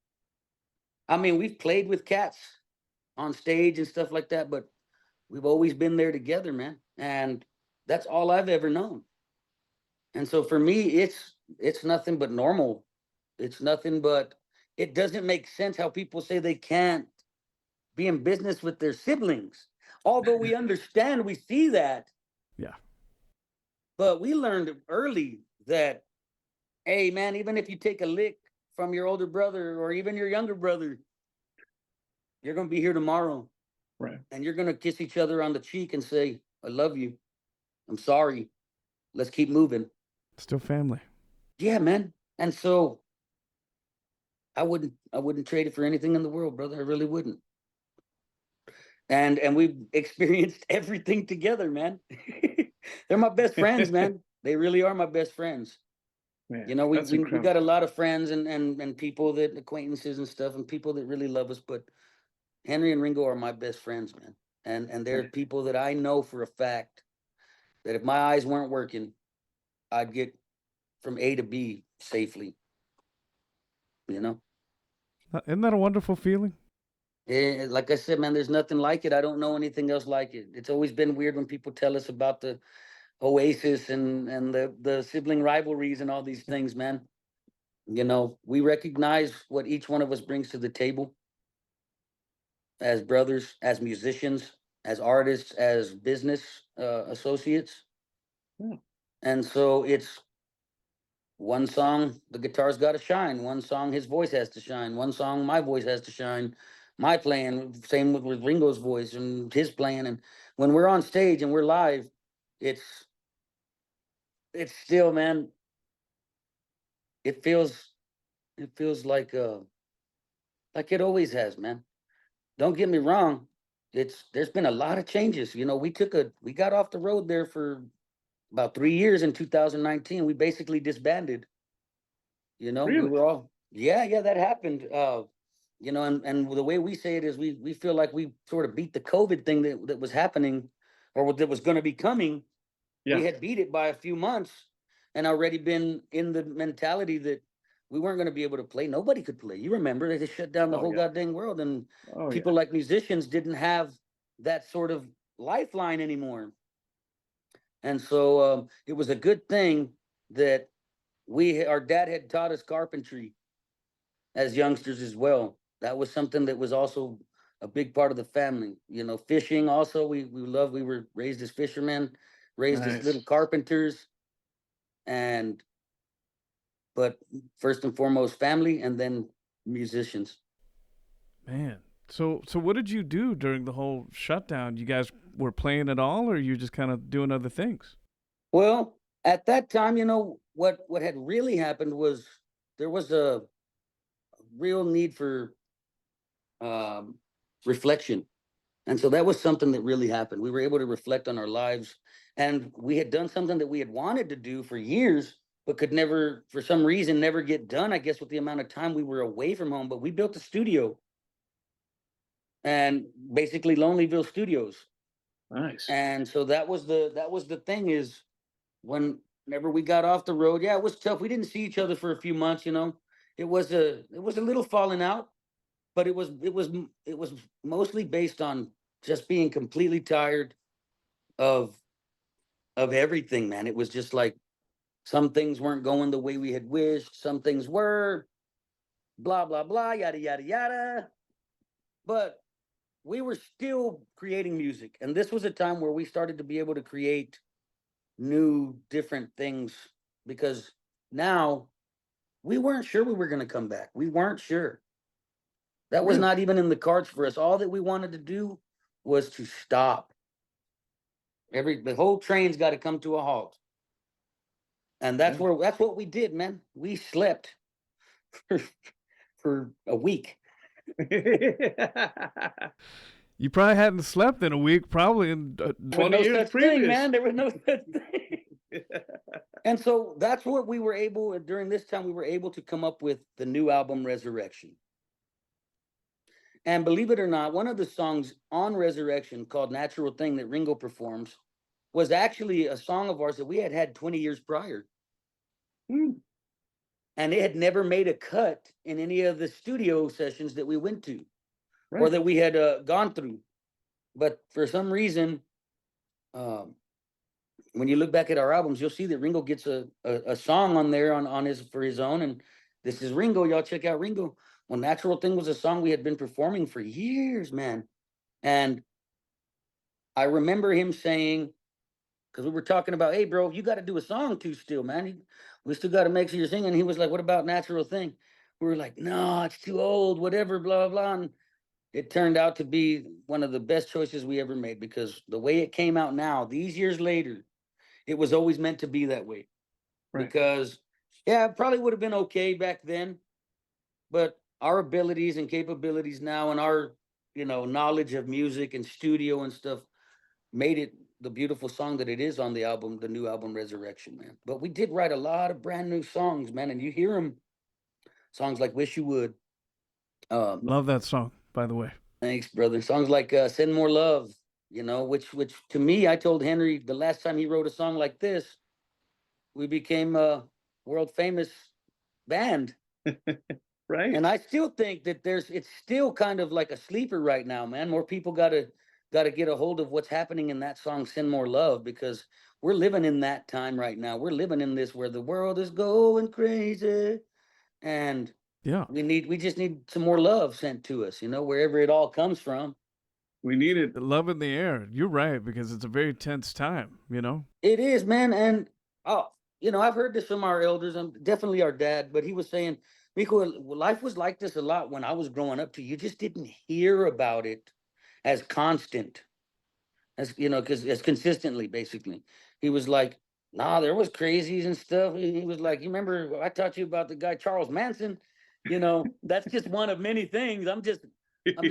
I mean, we've played with cats on stage and stuff like that, but we've always been there together, man. And that's all I've ever known. And so for me, it's nothing but normal. It's nothing but, it doesn't make sense how people say they can't be in business with their siblings. Although we understand, we see that. Yeah. But we learned early that, hey, man, even if you take a lick from your older brother or even your younger brother, you're going to be here tomorrow. Right. And you're going to kiss each other on the cheek and say, I love you. I'm sorry. Let's keep moving. Still family. Yeah, man. And so I wouldn't trade it for anything in the world, brother. I really wouldn't. And we've experienced everything together, man. They're my best friends, man. They really are my best friends. Man, You know, we that's we incredible. got a lot of friends and people that, acquaintances and stuff, and people that really love us. But Henry and Ringo are my best friends, man. And they're people that I know for a fact that if my eyes weren't working, I'd get from A to B safely. You know? Isn't that a wonderful feeling? Like I said, man, there's nothing like it. I don't know anything else like it. It's always been weird when people tell us about the Oasis and the sibling rivalries and all these things, man. You know, we recognize what each one of us brings to the table as brothers, as musicians, as artists, as business associates. Yeah. And so it's one song, the guitar's got to shine. One song, his voice has to shine. One song, my voice has to shine. My playing, same with Ringo's voice and his playing. And when we're on stage and we're live, it's still, man, it feels like it always has, man. Don't get me wrong. There's been a lot of changes. You know, we got off the road there for about 3 years in 2019. We basically disbanded. You know, we Really? were all, yeah, that happened. You know, and the way we say it is we feel like we sort of beat the COVID thing that was happening or that was going to be coming. Yeah. We had beat it by a few months and already been in the mentality that we weren't going to be able to play. Nobody could play. You remember they just shut down the whole goddamn world, and people like musicians didn't have that sort of lifeline anymore. And so it was a good thing that our dad had taught us carpentry as youngsters as well. That was something that was also a big part of the family. You know, fishing also, we were raised as fishermen, raised as little carpenters, but first and foremost family, and then musicians. Man. So what did you do during the whole shutdown? You guys were playing at all, or you just kind of doing other things? Well, at that time, you know, what had really happened was there was a real need for reflection. And so that was something that really happened. We were able to reflect on our lives, and we had done something that we had wanted to do for years, but could never, for some reason, never get done, I guess, with the amount of time we were away from home. But we built a studio, and basically Lonelyville Studios. Nice. And so that was the thing is whenever we got off the road, yeah, it was tough. We didn't see each other for a few months, you know. It was a little falling out, but it was mostly based on just being completely tired of of everything, man. It was just like some things weren't going the way we had wished, some things were, blah, blah, blah, yada, yada, yada. But we were still creating music. And this was a time where we started to be able to create new, different things because now we weren't sure we were going to come back. We weren't sure. That was Really? not even in the cards for us. All that we wanted to do was to stop. The whole train's got to come to a halt. And that's what we did, man. We slept for a week. You probably hadn't slept in a week, probably in 20 no years such previous. thing, man. There was no such thing. And so that's what we were able, during this time, we were able to come up with the new album, Resurrection. And believe it or not, one of the songs on Resurrection called Natural Thing that Ringo performs was actually a song of ours that we had 20 years prior. And it had never made a cut in any of the studio sessions that we went to or that we had gone through. But for some reason, when you look back at our albums, you'll see that Ringo gets a song on there on his for his own. And this is Ringo. Y'all check out Ringo. Well, Natural Thing was a song we had been performing for years, man. And I remember him saying, because we were talking about, hey, bro, you got to do a song too still, man. We still got to make sure you're singing. He was like, what about Natural Thing? We were like, no, it's too old, whatever, blah, blah. And it turned out to be one of the best choices we ever made because the way it came out now, these years later, it was always meant to be that way. Because, yeah, it probably would have been okay back then. But our abilities and capabilities now and our, knowledge of music and studio and stuff made it the beautiful song that it is on the album, the new album Resurrection, man. But we did write a lot of brand new songs, man, and you hear them. Songs like Wish You Would. Love that song, by the way. Thanks, brother. Songs like Send More Love, which to me, I told Henry the last time he wrote a song like this, we became a world famous band. Right. And I still think that it's still kind of like a sleeper right now, man. More people got to get a hold of what's happening in that song, Send More Love, because we're living in that time right now. We're living in this where the world is going crazy. And we just need some more love sent to us, wherever it all comes from. We need it. Love in the air. You're right, because it's a very tense time, It is, man. And, I've heard this from our elders, and definitely our dad, but he was saying, Miko, life was like this a lot when I was growing up too. You just didn't hear about it as constant, as because as consistently, basically. He was like, nah, there was crazies and stuff. He was like, you remember I taught you about the guy Charles Manson? That's just one of many things. I'm just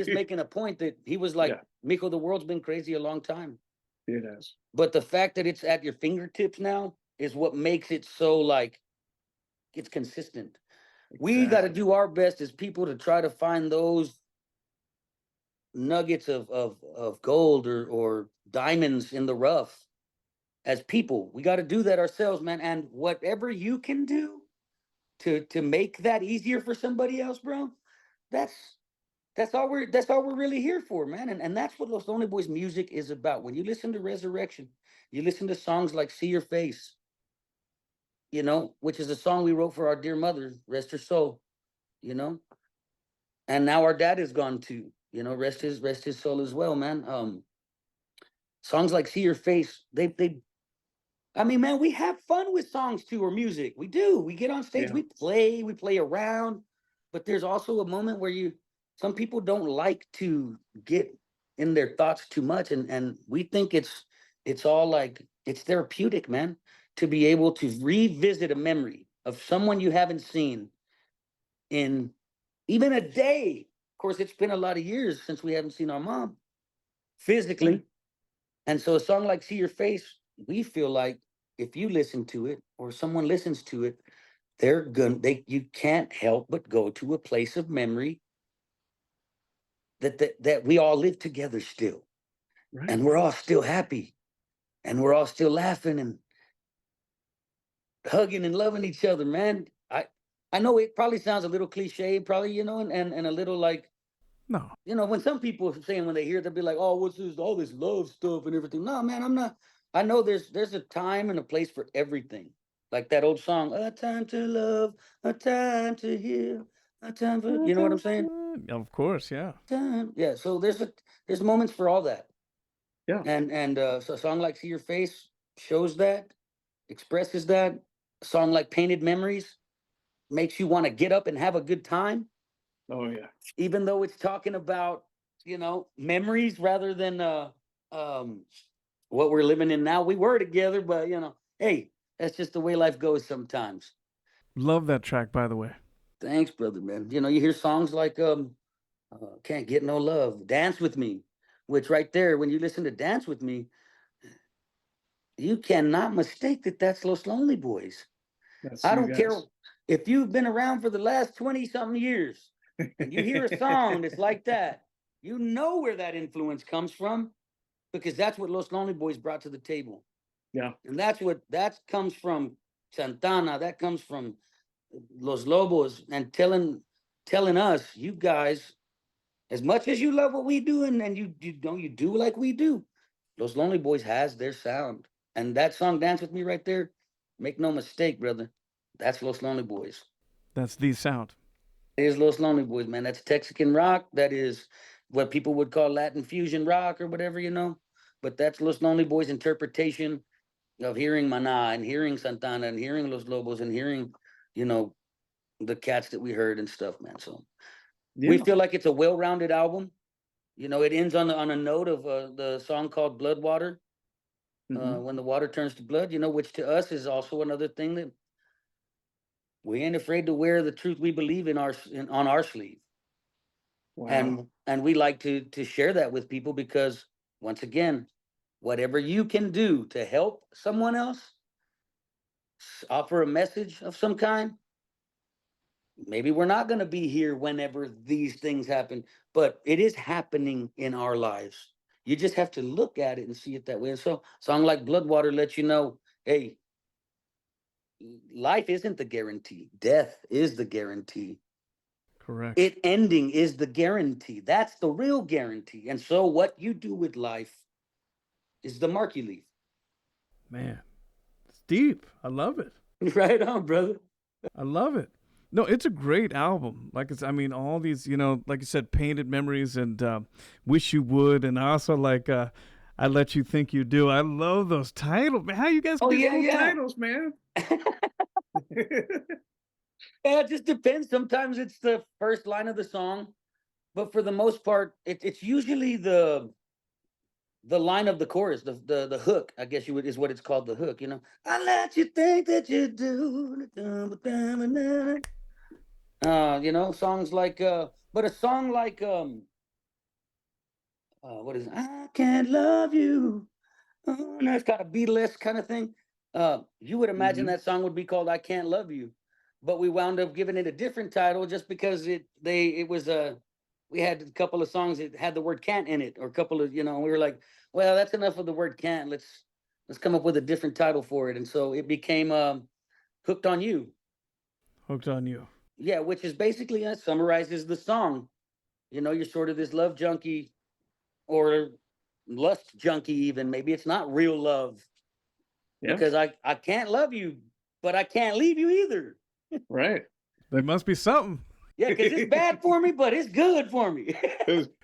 making a point that he was like, Miko, the world's been crazy a long time. It has. But the fact that it's at your fingertips now is what makes it so like it's consistent. Exactly. We got to do our best as people to try to find those nuggets of gold or diamonds in the rough as people. We got to do that ourselves, man. And whatever you can do to make that easier for somebody else, bro, that's all we're really here for, man. And that's what Los Lonely Boys music is about. When you listen to Resurrection, you listen to songs like See Your Face, which is a song we wrote for our dear mother, rest her soul, and now our dad is gone too, rest his soul as well, man. Songs like See Your Face, I mean, man, we have fun with songs too, or music. We do. We get on stage, we play around, but there's also a moment where some people don't like to get in their thoughts too much, and we think it's all like it's therapeutic, man, to be able to revisit a memory of someone you haven't seen in even a day. Of course, it's been a lot of years since we haven't seen our mom physically. And so a song like See Your Face, we feel like if you listen to it or someone listens to it, you can't help but go to a place of memory that we all live together still. Right. And we're all still happy. And we're all still laughing and hugging and loving each other, man. I know it probably sounds a little cliche, probably, and a little like, no. When some people are saying when they hear it, they'll be like, oh, what's this, all this love stuff and everything. No, man, I'm not. I know there's a time and a place for everything. Like that old song, "A time to love, a time to heal, a time for," you know what I'm saying? Of course, yeah. Time. Yeah. So there's moments for all that. Yeah. And so a song like "See Your Face" shows that, expresses that. A song like "Painted Memories" makes you want to get up and have a good time, Oh yeah. even though it's talking about, memories rather than um what we're living in now. We were together, but hey, that's just the way life goes sometimes. Love that track, by the way. Thanks, brother, man. You hear songs like "Can't Get No Love," "Dance with Me," which right there, when you listen to "Dance with Me," you cannot mistake that that's Los Lonely Boys. That's I you don't care guys. if you've been around for the last 20 something years and you hear a song that's like that, you know where that influence comes from, because that's what Los Lonely Boys brought to the table. Yeah. And that comes from Santana, that comes from Los Lobos, and telling us, you guys, as much as you love what we do, and you do like we do, Los Lonely Boys has their sound. And that song "Dance with Me" right there, make no mistake, brother, that's Los Lonely Boys. That's the sound. It is Los Lonely Boys, man. That's Texican rock. That is what people would call Latin fusion rock or whatever. But that's Los Lonely Boys' interpretation of hearing Mana and hearing Santana and hearing Los Lobos and hearing, you know, the cats that we heard and stuff, man. So we Yeah. feel like it's a well-rounded album. It ends on a note of the song called "Blood Water," Hmm. when the water turns to blood. Which to us is also another thing that we ain't afraid to wear the truth we believe on our sleeve. Wow. And we like to share that with people, because once again, whatever you can do to help someone else, offer a message of some kind. Maybe we're not going to be here whenever these things happen, but it is happening in our lives. You just have to look at it and see it that way. And so song like "Bloodwater" lets you know, hey, life isn't the guarantee, death is the guarantee. Correct. It ending is the guarantee. That's the real guarantee. And so what you do with life is the mark you leave. Man, it's deep. I love it. Right on, brother. I love it. No, it's a great album. I mean, all these, like you said, Painted Memories and Wish You Would, and I also like I Let You Think You Do. I love those titles, man. How you guys Oh get yeah, those yeah. titles, man? Yeah, it just depends. Sometimes it's the first line of the song, but for the most part, it's usually the line of the chorus, the hook. I guess is what it's called, the hook. I let you think that you do. Songs like but a song like what is it? "I Can't Love You." Oh, no, it's got a Beatles kind of thing. You would imagine Hmm. that song would be called "I Can't Love You," but we wound up giving it a different title just because it was we had a couple of songs that had the word "can't" in it, or a couple of we were like, well, that's enough of the word "can't." Let's come up with a different title for it, and so it became "Hooked on You." Hooked on You. Yeah, which is basically summarizes the song. You're sort of this love junkie, or lust junkie, even. Maybe it's not real love, Yeah. because I can't love you, but I can't leave you either. Right. There must be something. Yeah, because it's bad for me, but it's good for me.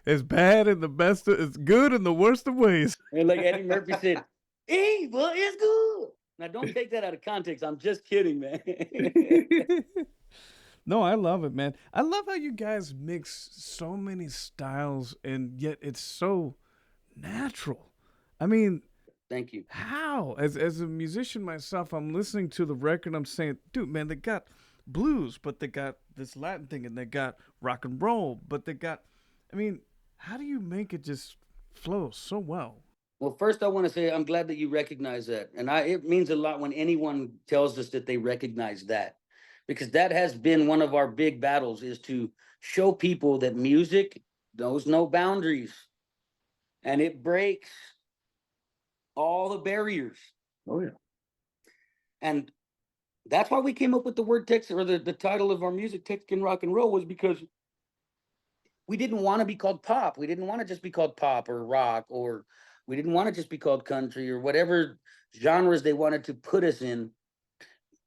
It's bad in the best. It's good in the worst of ways. And like Eddie Murphy said, evil is good. Now, don't take that out of context. I'm just kidding, man. No, I love it, man. I love how you guys mix so many styles and yet it's so natural. I mean, Thank you. how? As a musician myself, I'm listening to the record. I'm saying, dude, man, they got blues, but they got this Latin thing, and they got rock and roll, but they got. I mean, how do you make it just flow so well? Well, first, I want to say I'm glad that you recognize that. And it means a lot when anyone tells us that they recognize that, because that has been one of our big battles, is to show people that music knows no boundaries, and it breaks all the barriers. Oh yeah. And that's why we came up with the word Tex, or the title of our music, Texican Rock and Roll, was because we didn't want to be called pop. We didn't want to just be called pop or rock or We didn't want to just be called country or whatever genres they wanted to put us in.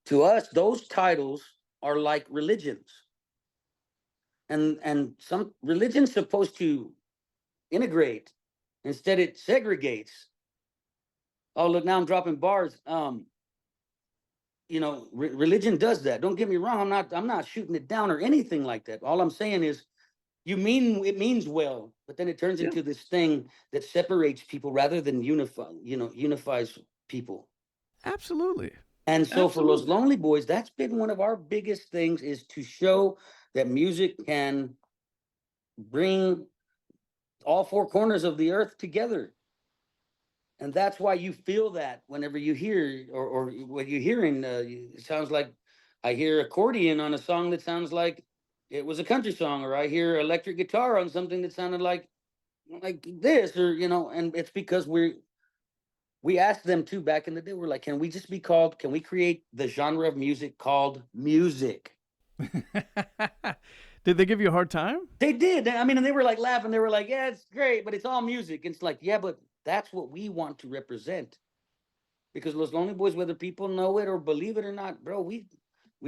To us, those titles are like religions. And some religion's supposed to integrate. Instead, it segregates. Oh, look, now I'm dropping bars. Religion does that. Don't get me wrong. I'm not shooting it down or anything like that. All I'm saying is it means well, but then it turns Yeah. into this thing that separates people rather than unifies people. Absolutely. And so for Los Absolutely. Lonely Boys, that's been one of our biggest things, is to show that music can bring all four corners of the earth together. And that's why you feel that whenever you hear, or what you're hearing, it sounds like I hear accordion on a song that sounds like it was a country song, or I hear electric guitar on something that sounded like this, or and it's because we asked them too back in the day. We're like, can we create the genre of music called music? Did they give you a hard time? They did. I mean, and they were like laughing. They were like, yeah, it's great, but it's all music. It's like, yeah, but that's what we want to represent. Because Los Lonely Boys, whether people know it or believe it or not, bro, we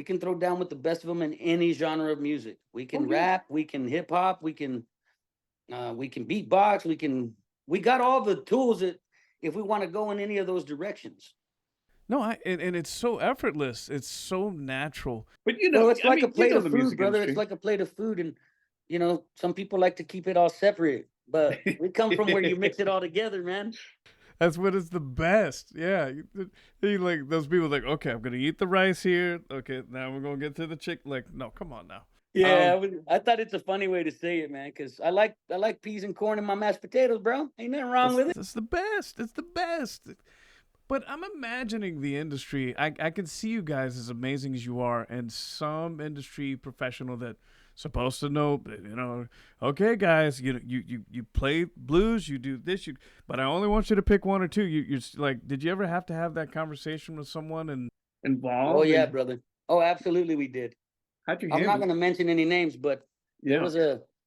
can throw down with the best of them in any genre of music. We can rap, we can hip hop, we can beatbox, we got all the tools that if we want to go in any of those directions. No, and it's so effortless. It's so natural. But Well, it's like a plate of the food, music brother. industry. It's like a plate of food, and some people like to keep it all separate, but we come from where you mix it all together, man. That's what is the best. Yeah, you like those people like, okay, I'm gonna eat the rice here. Okay, now we're gonna get to the chick. Like, no, come on now. Yeah, I thought it's a funny way to say it, man, because I like peas and corn in my mashed potatoes, bro. Ain't nothing wrong with it. It's the best. It's the best. But I'm imagining the industry. I can see you guys as amazing as you are, and some industry professional that supposed to know, okay, guys, you play blues, you do this, but I only want you to pick one or two. You're like, did you ever have to have that conversation with someone and involved? Oh yeah, brother. Oh, absolutely, we did. How'd you I'm not handle going to mention any names, but Yeah.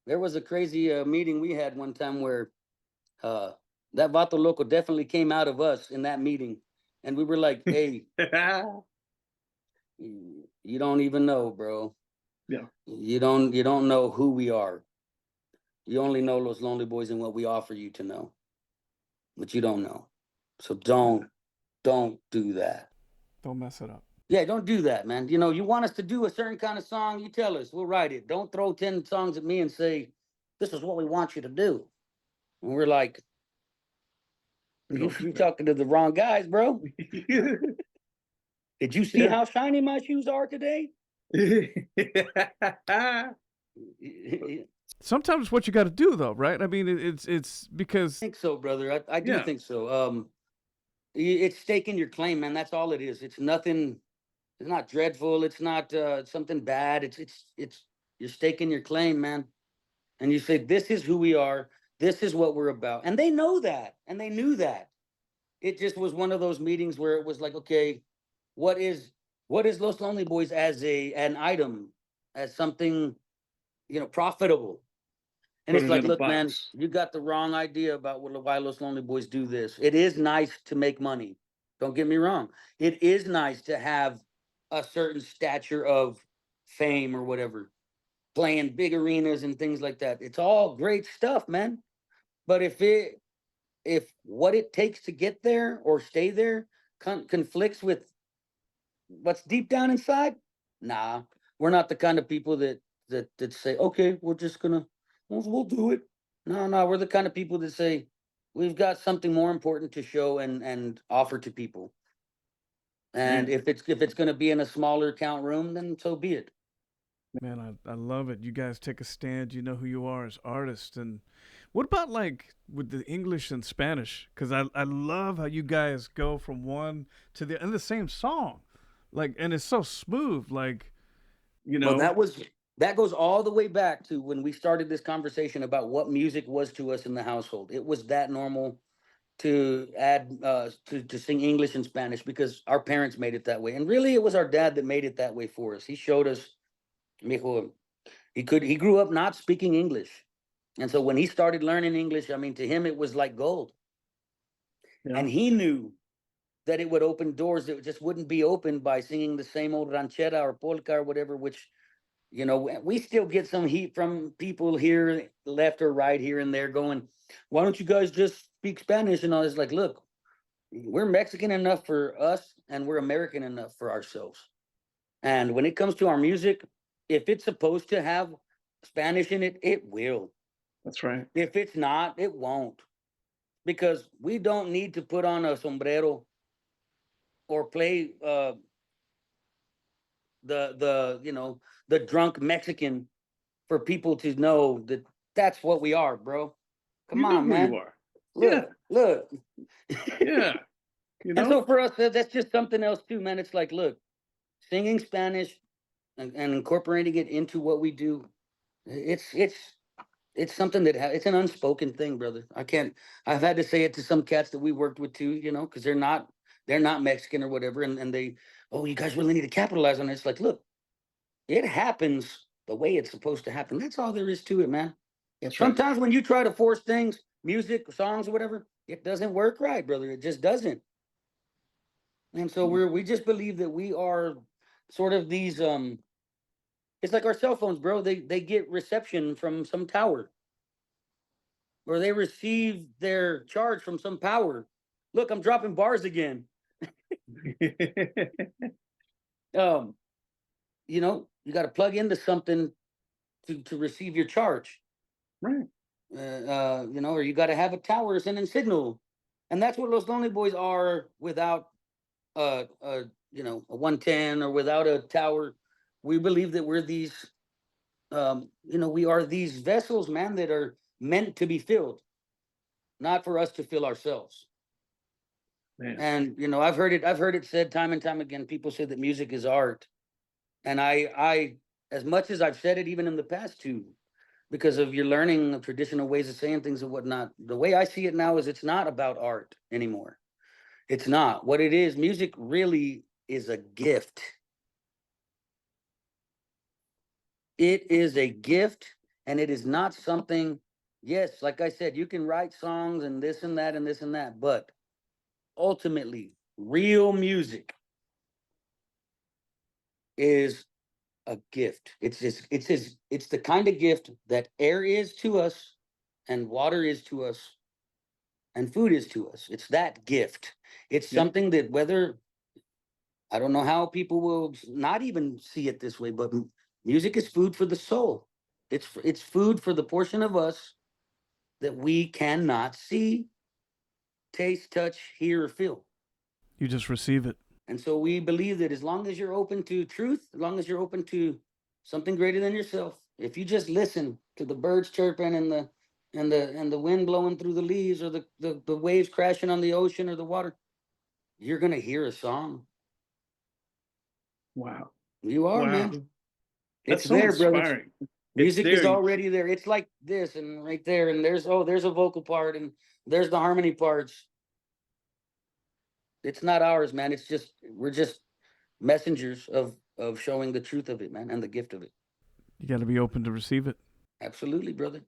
there was a crazy meeting we had one time where that Vato Loco definitely came out of us in that meeting, and we were like, "Hey, you don't even know, bro. Yeah. You don't know who we are. You only know Los Lonely Boys and what we offer you to know, but you don't know. So don't do that. don't mess it up? Yeah, don't do that, man. You want us to do a certain kind of song, you tell us, we'll write it. Don't throw 10 songs at me and say, this is what we want you to do." And we're like, you're talking to the wrong guys, bro. Did you see how shiny my shoes are today? Sometimes what you got to do, though, right? I mean, it's because I think so, brother. I do think so. It's staking your claim, man. That's all it is. It's nothing. It's not dreadful. It's not something bad. It's you're staking your claim, man. And you say, this is who we are. This is what we're about. And they know that. And they knew that. It just was one of those meetings where it was like, okay, what is Los Lonely Boys as an item, as something, profitable? And it's like, look, man, you got the wrong idea about why Los Lonely Boys do this. It is nice to make money. Don't get me wrong. It is nice to have a certain stature of fame or whatever, playing big arenas and things like that. It's all great stuff, man. But if what it takes to get there or stay there conflicts with what's deep down inside, nah, we're not the kind of people that say, okay, we'll do it. No, we're the kind of people that say, we've got something more important to show and offer to people. And if it's going to be in a smaller count room, then so be it. Man, I love it. You guys take a stand. You know who you are as artists. And what about like with the English and Spanish? Because I love how you guys go from one to the and the same song, like, and it's so smooth. Like, Well, that goes all the way back to when we started this conversation about what music was to us in the household. It was that normal to add to sing English and Spanish because our parents made it that way, and really it was our dad that made it that way for us. He showed us. He grew up not speaking English. And so when he started learning English, I mean, to him, it was like gold. Yeah. And he knew that it would open doors that just wouldn't be opened by singing the same old ranchera or polka or whatever, which, you know, we still get some heat from people here, left or right, here and there, going, why don't you guys just speak Spanish and all this? Like, look, we're Mexican enough for us and we're American enough for ourselves. And when it comes to our music, if it's supposed to have Spanish in it, it will. That's right. If it's not, it won't. Because we don't need to put on a sombrero or play the you know, the drunk Mexican for people to know that that's what we are, bro. Come You know on, who you man. are. Look, look. Yeah. You And know? so for us, that's just something else too, man. It's like, look, singing Spanish and incorporating it into what we do. It's something that it's an unspoken thing, brother. I can't. I've had to say it to some cats that we worked with too, you know, because they're not Mexican or whatever, and they, oh, you guys really need to capitalize on it. It's like, look, it happens the way it's supposed to happen. That's all there is to it, man. That's right. Sometimes when you try to force things, music, songs, or whatever, it doesn't work right, brother. It just doesn't. And so we just believe that we are sort of these it's like our cell phones, bro. They get reception from some tower, or they receive their charge from some power. Look, I'm dropping bars again. Um, you know, you got to plug into something to receive your charge. Right. You know, or you got to have a tower sending signal, and that's what Los Lonely Boys are without you know, a 110 or without a tower. We believe that we're these you know, we are these vessels, man, that are meant to be filled, not for us to fill ourselves. Man. And you know, I've heard it said time and time again. People say that music is art, and I, as much as I've said it, even in the past too, because of your learning of traditional ways of saying things and whatnot. The way I see it now is it's not about art anymore. It's not. What it is, music really is a gift. It is a gift, and it is not something, yes, like I said, you can write songs and this and that and this and that, but ultimately, real music is a gift. It's the kind of gift that air is to us and water is to us and food is to us. It's that gift. It's Yep. something that whether I don't know how people will not even see it this way, but music is food for the soul. It's food for the portion of us that we cannot see, taste, touch, hear, or feel. You just receive it. And so we believe that as long as you're open to truth, as long as you're open to something greater than yourself, if you just listen to the birds chirping and the wind blowing through the leaves or the waves crashing on the ocean or the water, you're gonna hear a song. Wow. You are, Wow. man. That's It's so there, brother. inspiring. Music It's is there. already there. It's like this and right there, and there's a vocal part and there's the harmony parts. It's not ours, man. It's just we're just messengers of showing the truth of it, man, and the gift of it. You got to be open to receive it. Absolutely, brother.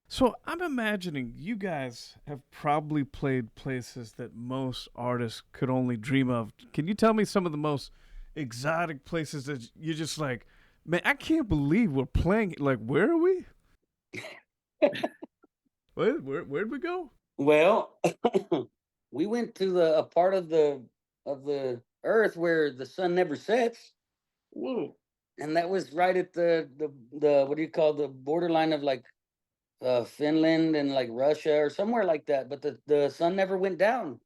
So I'm imagining you guys have probably played places that most artists could only dream of. Can you tell me some of the most exotic places that you're just like, man, I can't believe we're playing. Like, where are we? Where'd we go? Well, we went to a part of the earth where the sun never sets, Whoa. and that was right at the what do you call the borderline of like Finland and like Russia or somewhere like that. But the sun never went down.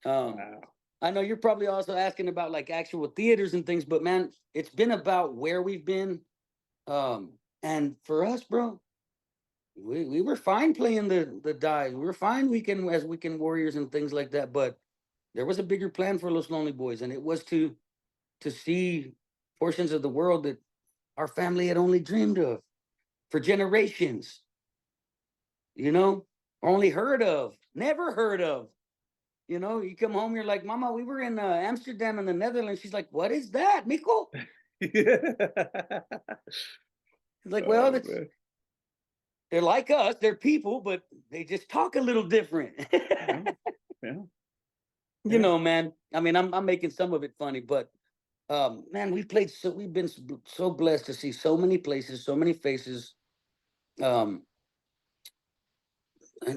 Wow. I know you're probably also asking about like actual theaters and things, but man, it's been about where we've been. And for us, bro, we were fine playing the dive. We were fine weekend warriors and things like that. But there was a bigger plan for Los Lonely Boys, and it was to see portions of the world that our family had only dreamed of for generations. You know, only heard of, never heard of. You know, you come home, you're like, Mama, we were in Amsterdam in the Netherlands. She's like, what is that, Miko? It's like, well, Oh, that's man. They're like us. They're people, but they just talk a little different. Yeah. Yeah. You know, man. I mean, I'm making some of it funny, but man, we've been so blessed to see so many places, so many faces. Um,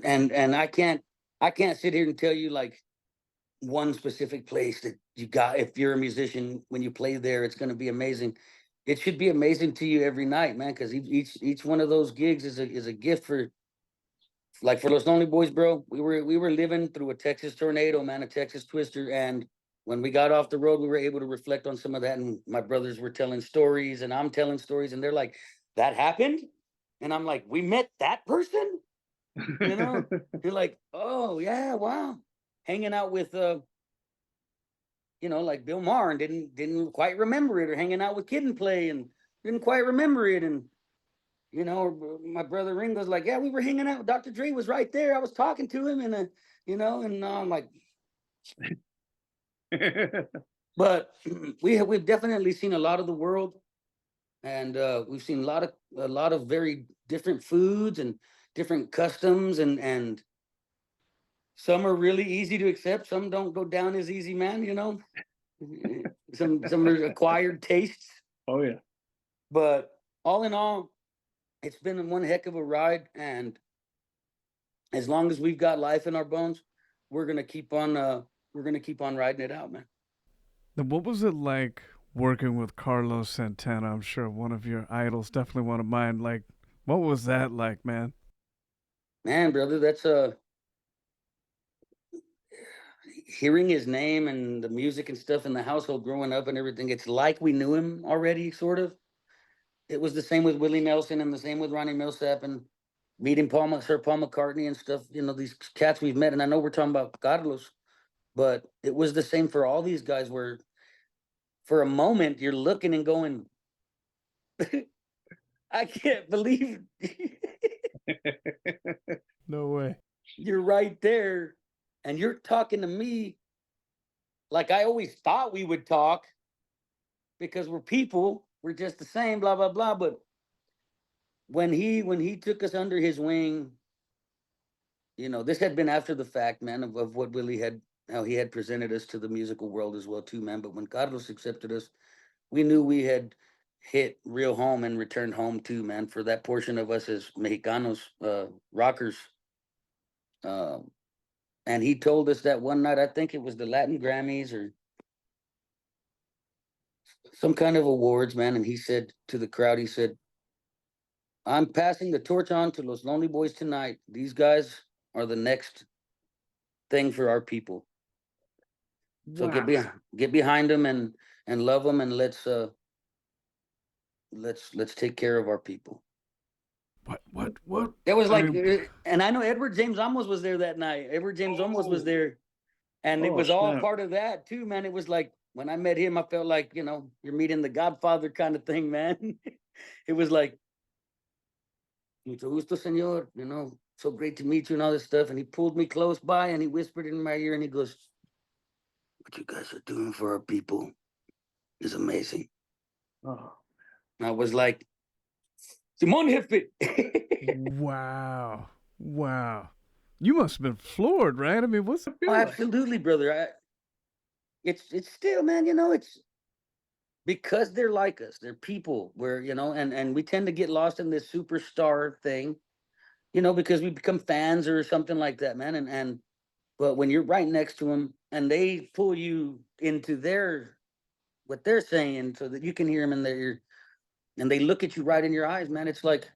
and I can't sit here and tell you like one specific place that you got. If you're a musician, when you play there, it's going to be amazing. It should be amazing to you every night, man, because each one of those gigs is a gift for, like, for Los Lonely Boys, bro. We were living through a Texas tornado, man, a Texas twister, and when we got off the road, we were able to reflect on some of that. And my brothers were telling stories, and I'm telling stories, and they're like, "That happened," and I'm like, "We met that person," you know. They're like, "Oh yeah, wow," hanging out with like Bill Maher, and didn't quite remember it, or hanging out with Kid and Play and didn't quite remember it, and my brother Ringo's like, yeah, we were hanging out. Dr. Dre was right there. I was talking to him, and and I'm like, but we've definitely seen a lot of the world, and we've seen a lot of very different foods and different customs, and some are really easy to accept. Some don't go down as easy, man. Some are acquired tastes, Oh yeah. but all in all, it's been one heck of a ride, and as long as we've got life in our bones, we're gonna keep on riding it out, man. Now, what was it like working with Carlos Santana? I'm sure one of your idols, definitely one of mine. Like, what was that like, man? Man, brother, that's hearing his name and the music and stuff in the household growing up and everything. It's like we knew him already, sort of. It was the same with Willie Nelson and the same with Ronnie Millsap and meeting Sir Paul McCartney and stuff. These cats we've met, and I know we're talking about Carlos, but it was the same for all these guys. Where for a moment you're looking and going, I can't believe No way. you're right there and you're talking to me like I always thought we would talk, because we're people, we're just the same, blah blah blah. But when he took us under his wing, this had been after the fact, man, of what Willie had, how he had presented us to the musical world as well too, man. But when Carlos accepted us, we knew we had hit real home and returned home too, man, for that portion of us as Mexicanos, rockers. Uh, and he told us that one night, I think it was the Latin Grammys or some kind of awards, man. And he said to the crowd, he said, I'm passing the torch on to Los Lonely Boys tonight. These guys are the next thing for our people. So Wow. get behind them and love them, and let's take care of our people. What? It was I like, mean, and I know Edward James Amos was there that night. Edward James Amos was there, and it Oh, was all snap. part of that too, man. It was like when I met him, I felt like you're meeting the Godfather kind of thing, man. It was like, mucho gusto, señor. So great to meet you and all this stuff. And he pulled me close by and he whispered in my ear and he goes, "What you guys are doing for our people is amazing." Oh. And I was like, Simon Jefe. wow. Wow. You must have been floored, right? I mean, what's it feel Oh, like? absolutely, brother. It's still, man. It's because they're like us. They're people. And we tend to get lost in this superstar thing, because we become fans or something like that, man. And but when you're right next to them and they pull you into what they're saying so that you can hear them in their ear, and they look at you right in your eyes, man, it's like,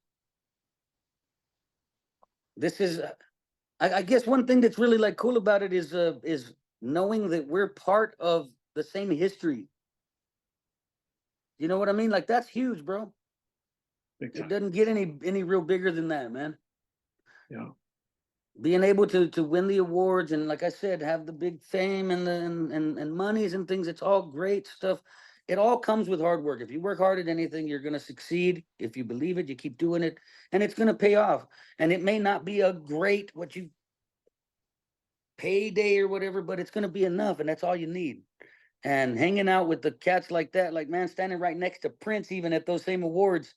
this is I guess one thing that's really like cool about it is knowing that we're part of the same history. You know what I mean? Like, that's huge, bro. Big It time. doesn't get any real bigger than that, man. Yeah. Being able to win the awards and, like I said, have the big fame and the and monies and things, it's all great stuff. It all comes with hard work. If you work hard at anything, you're going to succeed. If you believe it, you keep doing it, and it's going to pay off. And it may not be a great what you payday or whatever, but it's going to be enough, and that's all you need. And hanging out with the cats like that, like, man, standing right next to Prince even at those same awards,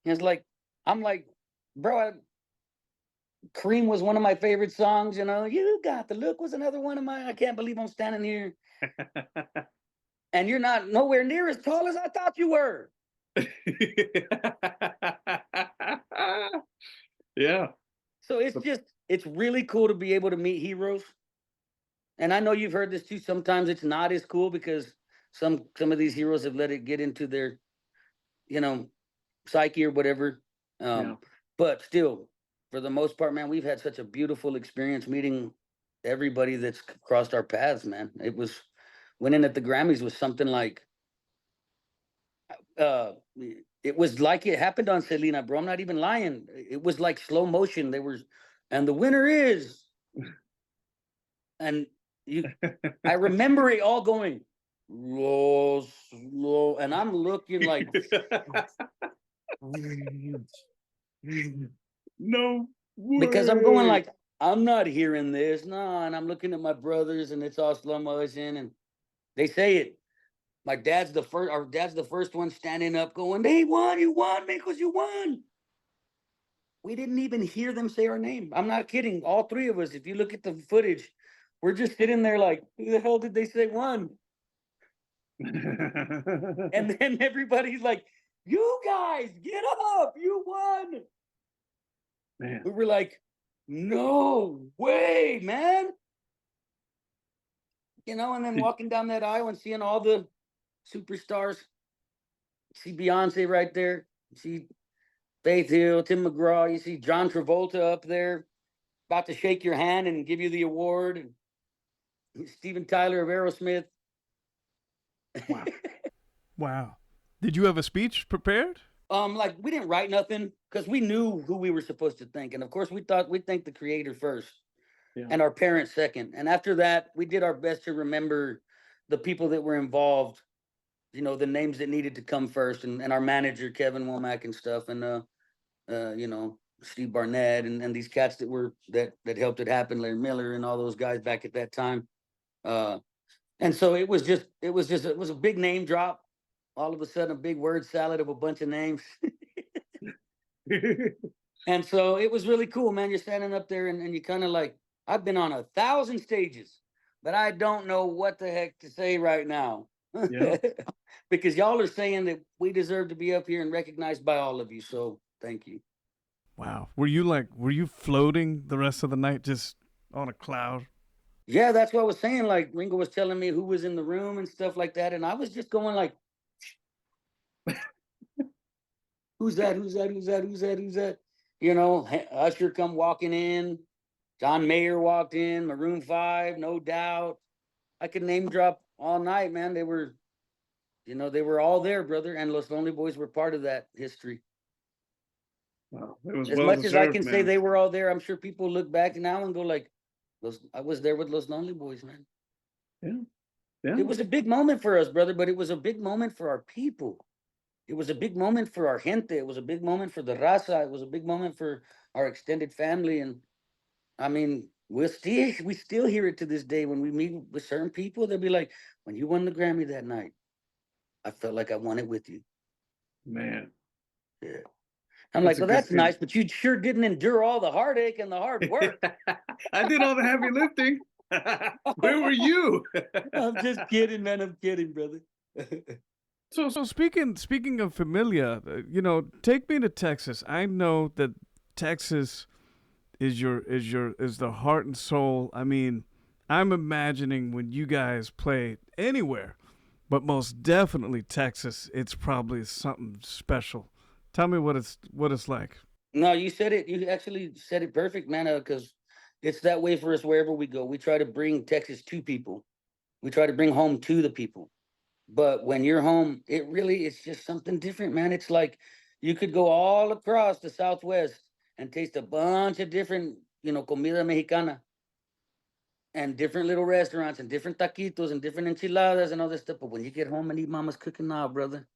it's like, I'm like, bro, Cream was one of my favorite songs. You know, You Got the Look was another one of mine. I can't believe I'm standing here and you're not nowhere near as tall as I thought you were. Yeah. So it's really cool to be able to meet heroes. And I know you've heard this too. Sometimes it's not as cool because some of these heroes have let it get into their, you know, psyche or whatever. Yeah. But still, for the most part, man, we've had such a beautiful experience meeting everybody that's crossed our paths, man. It was winning at the Grammys was something like uh it was like it happened on Selena, bro. I'm not even lying. It was like slow motion. And the winner is, and I remember it all going slow, and I'm looking like No because I'm going way. like I'm not hearing this, no, and I'm looking at my brothers, and it's all slow motion, and they say it. My dad's the first. Our dad's the first one standing up, going, "They won! You won, because you won." We didn't even hear them say our name. I'm not kidding. All three of us, if you look at the footage, we're just sitting there like, "Who the hell did they say won?" And then everybody's like, "You guys, get up! You won!" Man. We were like, "No way, man!" You know, and then walking down that aisle and seeing all the superstars. See Beyonce right there. See Faith Hill, Tim McGraw. You see John Travolta up there, about to shake your hand and give you the award. And Steven Tyler of Aerosmith. Wow. Wow. Did you have a speech prepared? Like we didn't write nothing because we knew who we were supposed to thank, and of course we thought we'd thank the creator first, Yeah. and our parents second, and after that we did our best to remember the people that were involved. You know, the names that needed to come first, and our manager Kevin Womack and stuff, and you know, Steve Barnett and these cats that helped it happen, Larry Miller and all those guys back at that time. And so it was a big name drop. All of a sudden, a big word salad of a bunch of names. And so it was really cool, man. You're standing up there and you kind of like, I've been on 1,000 stages, but I don't know what the heck to say right now. Yeah. Because y'all are saying that we deserve to be up here and recognized by all of you. So thank you. Wow. Were you floating the rest of the night just on a cloud? Yeah, that's what I was saying. Like Ringo was telling me who was in the room and stuff like that. And I was just going like, who's that? Who's that? Who's that? Who's that? Who's that? You know, Usher come walking in. John Mayer walked in. Maroon 5, No Doubt. I could name drop all night, man. They were, you know, they were all there, brother. And Los Lonely Boys were part of that history. Wow. It was As well much as I deserved, can say man. they were all there, I'm sure people look back now and go like, I was there with Los Lonely Boys, man. Yeah. Yeah. It was a big moment for us, brother, but it was a big moment for our people. It was a big moment for our gente. It was a big moment for the raza. It was a big moment for our extended family. And I mean, we still hear it to this day when we meet with certain people. They'll be like, "When you won the Grammy that night, I felt like I won it with you." Man. Yeah. I'm like, That's a "Well, good that's feeling. nice, but you sure didn't endure all the heartache and the hard work." I did all the heavy lifting. Where were you? I'm just kidding, man. I'm kidding, brother. So speaking of familia, you know, take me to Texas. I know that Texas is the heart and soul. I mean, I'm imagining when you guys play anywhere, but most definitely Texas, it's probably something special. Tell me what it's like. No, you said it. You actually said it perfect, man. Because it's that way for us wherever we go. We try to bring Texas to people. We try to bring home to the people. But when you're home, it's just something different, man. It's like you could go all across the Southwest and taste a bunch of different, you know, comida mexicana and different little restaurants and different taquitos and different enchiladas and all this stuff. But when you get home and eat mama's cooking now, brother,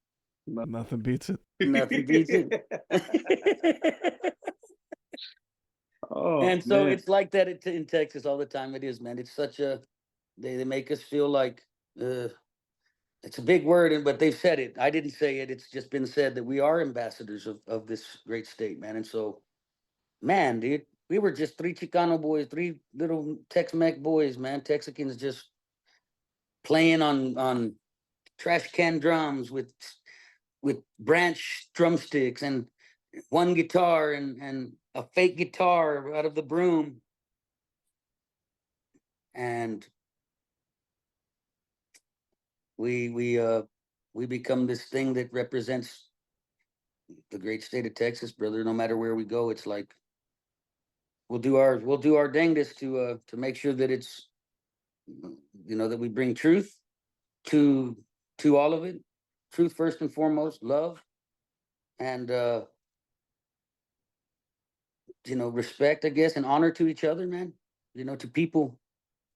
Nothing beats it. nothing beats it. Oh, And so man. it's like that in Texas all the time. It is, man. It's such a, they make us feel like, it's a big word, but they've said it. I didn't say it. It's just been said that we are ambassadors of this great state, man. And so man, dude, we were just three Chicano boys, three little Tex-Mex boys, man. Texicans just playing on trash can drums with branch drumsticks and one guitar and a fake guitar out of the broom. And we become this thing that represents the great state of Texas, brother. No matter where we go, it's like we'll do our dangest to make sure that it's, that we bring truth to all of it. Truth first and foremost, love, and respect, I guess, and honor to each other, man. To people.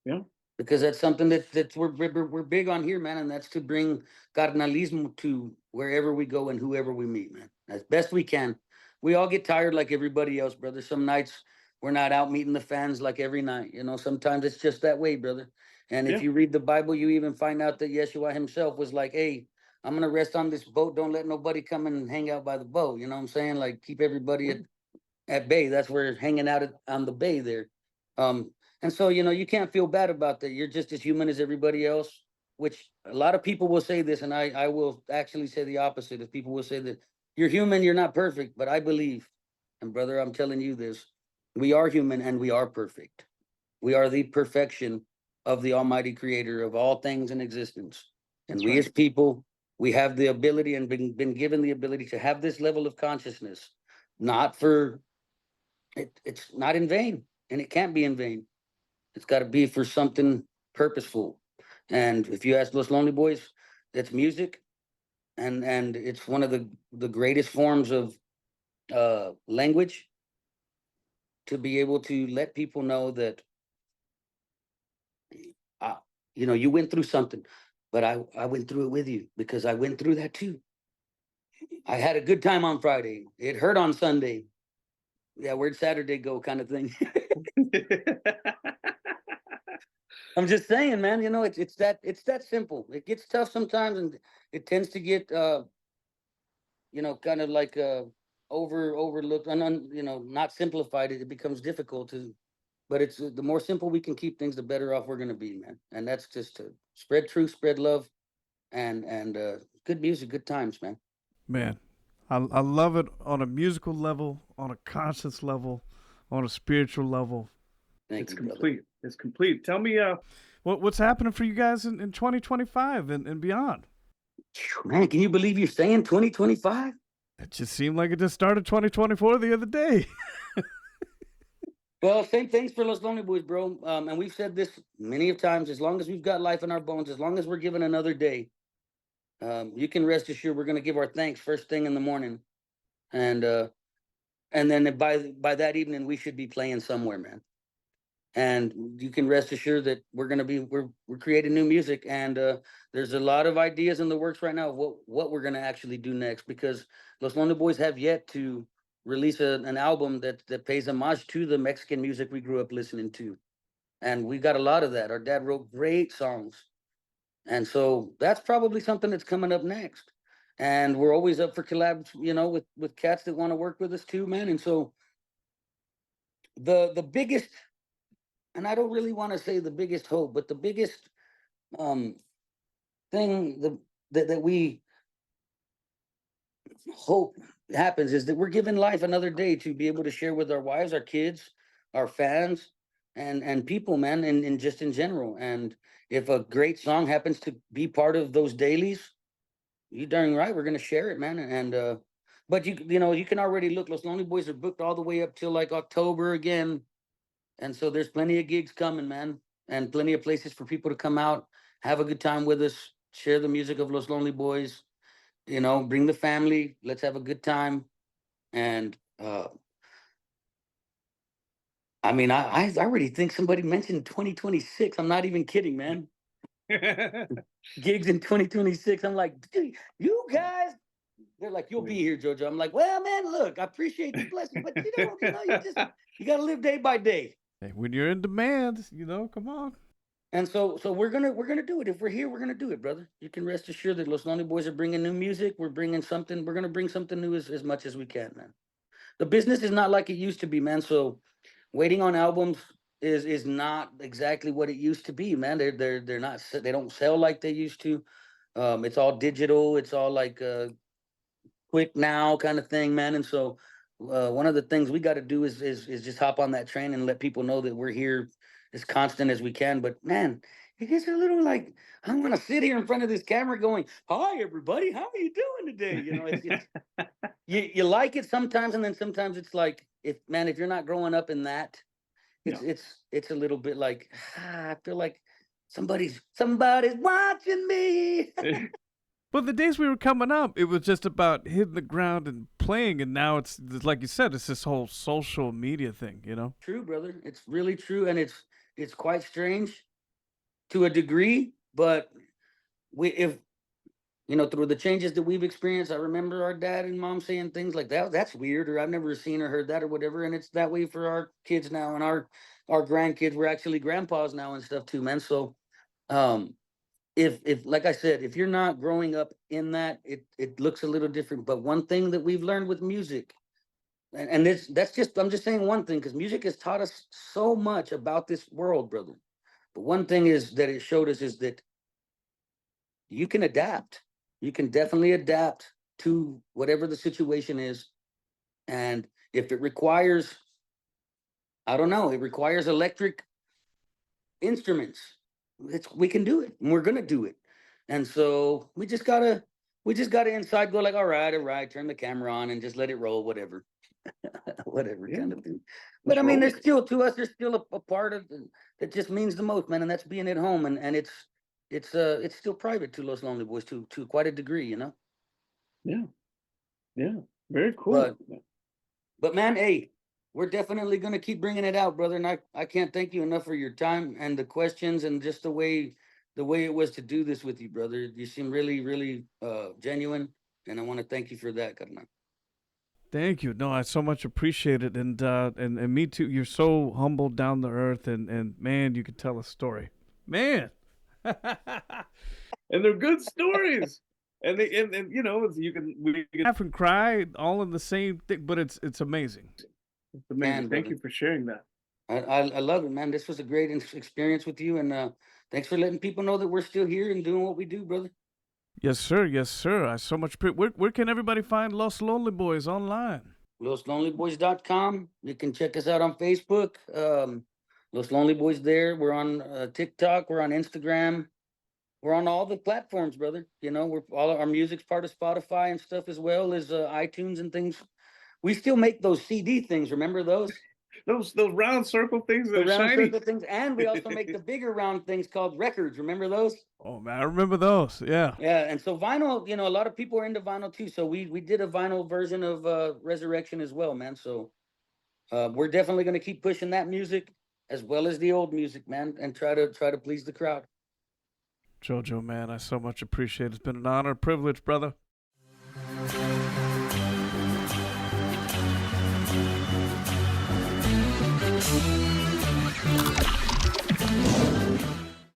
Yeah. Because that's something that we're big on here, man, and that's to bring carnalismo to wherever we go and whoever we meet, man, as best we can. We all get tired like everybody else, brother. Some nights we're not out meeting the fans like every night. Sometimes it's just that way, brother. And if Yeah. you read the Bible, you even find out that Yeshua himself was like, "Hey, I'm gonna rest on this boat. Don't let nobody come and hang out by the boat." You know what I'm saying? Like, keep everybody at bay. That's where hanging out on the bay there. And so, you can't feel bad about that. You're just as human as everybody else, which a lot of people will say this, and I will actually say the opposite. If people will say that you're human, you're not perfect, but I believe, and brother, I'm telling you this, we are human and we are perfect. We are the perfection of the Almighty Creator of all things in existence. And That's we right. as people, we have the ability and been given the ability to have this level of consciousness, not for it's not in vain, and it can't be in vain. It's got to be for something purposeful. And if you ask Los Lonely Boys, it's music, and it's one of the greatest forms of language to be able to let people know that you went through something, but I went through it with you because I went through that too. I had a good time on Friday. It hurt on Sunday. Yeah, where'd Saturday go, kind of thing. I'm just saying, man. It's that simple. It gets tough sometimes, and it tends to get kind of like overlooked and not simplified. It becomes difficult to, but it's the more simple we can keep things, the better off we're gonna be, man. And that's just to spread truth, spread love, and good music, good times, man. Man, I love it on a musical level, on a conscious level, on a spiritual level. Thank It's you, brother. complete. It's complete. Tell me, What's happening for you guys in 2025 and beyond? Man, can you believe you're saying 2025? It just seemed like it just started 2024 the other day. Well, same things for Los Lonely Boys, bro. And we've said this many of times. As long as we've got life in our bones, as long as we're given another day, you can rest assured we're going to give our thanks first thing in the morning, and then by that evening we should be playing somewhere, man. And you can rest assured that we're going to be we're creating new music, and there's a lot of ideas in the works right now of what we're going to actually do next, because Los Lonely Boys have yet to release an album that pays homage to the Mexican music we grew up listening to, and we got a lot of that. Our dad wrote great songs, and so that's probably something that's coming up next. And we're always up for collabs, with cats that want to work with us too, man. And so the biggest, and I don't really want to say the biggest hope, but the biggest um thing that we hope happens is that we're given life another day to be able to share with our wives, our kids, our fans, and people, man, and just in general. And if a great song happens to be part of those dailies, you darn right we're gonna share it, man. And but you can already look. Los Lonely Boys are booked all the way up till like October again, and so there's plenty of gigs coming, man, and plenty of places for people to come out, have a good time with us, share the music of Los Lonely Boys. Bring the family. Let's have a good time. And I mean, I already think somebody mentioned 2026. I'm not even kidding, man. Gigs in 2026. I'm like, dude, you guys. They're like, you'll be here, Jojo. I'm like, well, man, look, I appreciate the blessing, but you gotta live day by day. Hey, when you're in demand, come on. And so we're gonna do it. If we're here, we're gonna do it, brother. You can rest assured that Los Lonely Boys are bringing new music. We're bringing something. We're gonna bring something new as much as we can, man. the business is not like it used to be, man. So waiting on albums is not exactly what it used to be, man. They're not, they don't sell like they used to. It's all digital. It's all like quick now kind of thing, man. And so one of the things we got to do is just hop on that train and let people know that we're here as constant as we can. But man, it gets a little like, I want to sit here in front of this camera going, "Hi everybody, how are you doing today?" You know, it's you like it sometimes, and then sometimes it's like, if you're not growing up in that, Yeah. it's a little bit like, I feel like somebody's watching me. But the days we were coming up, it was just about hitting the ground and playing, and now it's like you said, it's this whole social media thing, you know? True, brother. It's really true, and it's quite strange to a degree. But if through the changes that we've experienced, I remember our dad and mom saying things like that. That's weird, or I've never seen or heard that, or whatever. And it's that way for our kids now, and our grandkids. We're actually grandpas now and stuff too, man. So, if like I said, if you're not growing up in that, it looks a little different. But one thing that we've learned with music, and I'm just saying one thing, because music has taught us so much about this world, brother. But one thing is that it showed us is that you can adapt. You can definitely adapt to whatever the situation is. And if it requires, I don't know, it requires electric instruments, we can do it, and we're gonna do it. And so we just gotta inside go like, all right, turn the camera on and just let it roll, whatever. Whatever Yeah. kind of thing. But I mean, there's still, to us, there's still a part of that just means the most, man, and that's being at home. And it's still private to Los Lonely Boys to quite a degree, you know. Yeah, very cool. But man, hey, we're definitely gonna keep bringing it out, brother. And I can't thank you enough for your time and the questions and just the way it was to do this with you, brother. You seem really, really genuine, and I want to thank you for that, carnal. Thank you. No, I so much appreciate it, and me too. You're so humble, down to earth, and man, you could tell a story, man. And they're good stories. And you know, we can laugh and cry all in the same thing, but it's amazing. It's amazing. Thank you for sharing that. I love it, man. This was a great experience with you, and thanks for letting people know that we're still here and doing what we do, brother. Yes, sir. Yes, sir. I so much where can everybody find Los Lonely Boys online? LosLonelyBoys.com. You can check us out on Facebook. Los Lonely Boys there. We're on TikTok. We're on Instagram. We're on all the platforms, brother. You know, we're all our music's part of Spotify and stuff, as well as iTunes and things. We still make those CD things. Remember those? Those round circle things that The are round shiny. circle things, and we also make the bigger round things called records. Remember those? Oh man, I remember those. Yeah. Yeah, and so vinyl, a lot of people are into vinyl too. So we did a vinyl version of Resurrection as well, man. So we're definitely going to keep pushing that music as well as the old music, man, and try to please the crowd. Jojo, man, I so much appreciate it. It's been an honor, privilege, brother.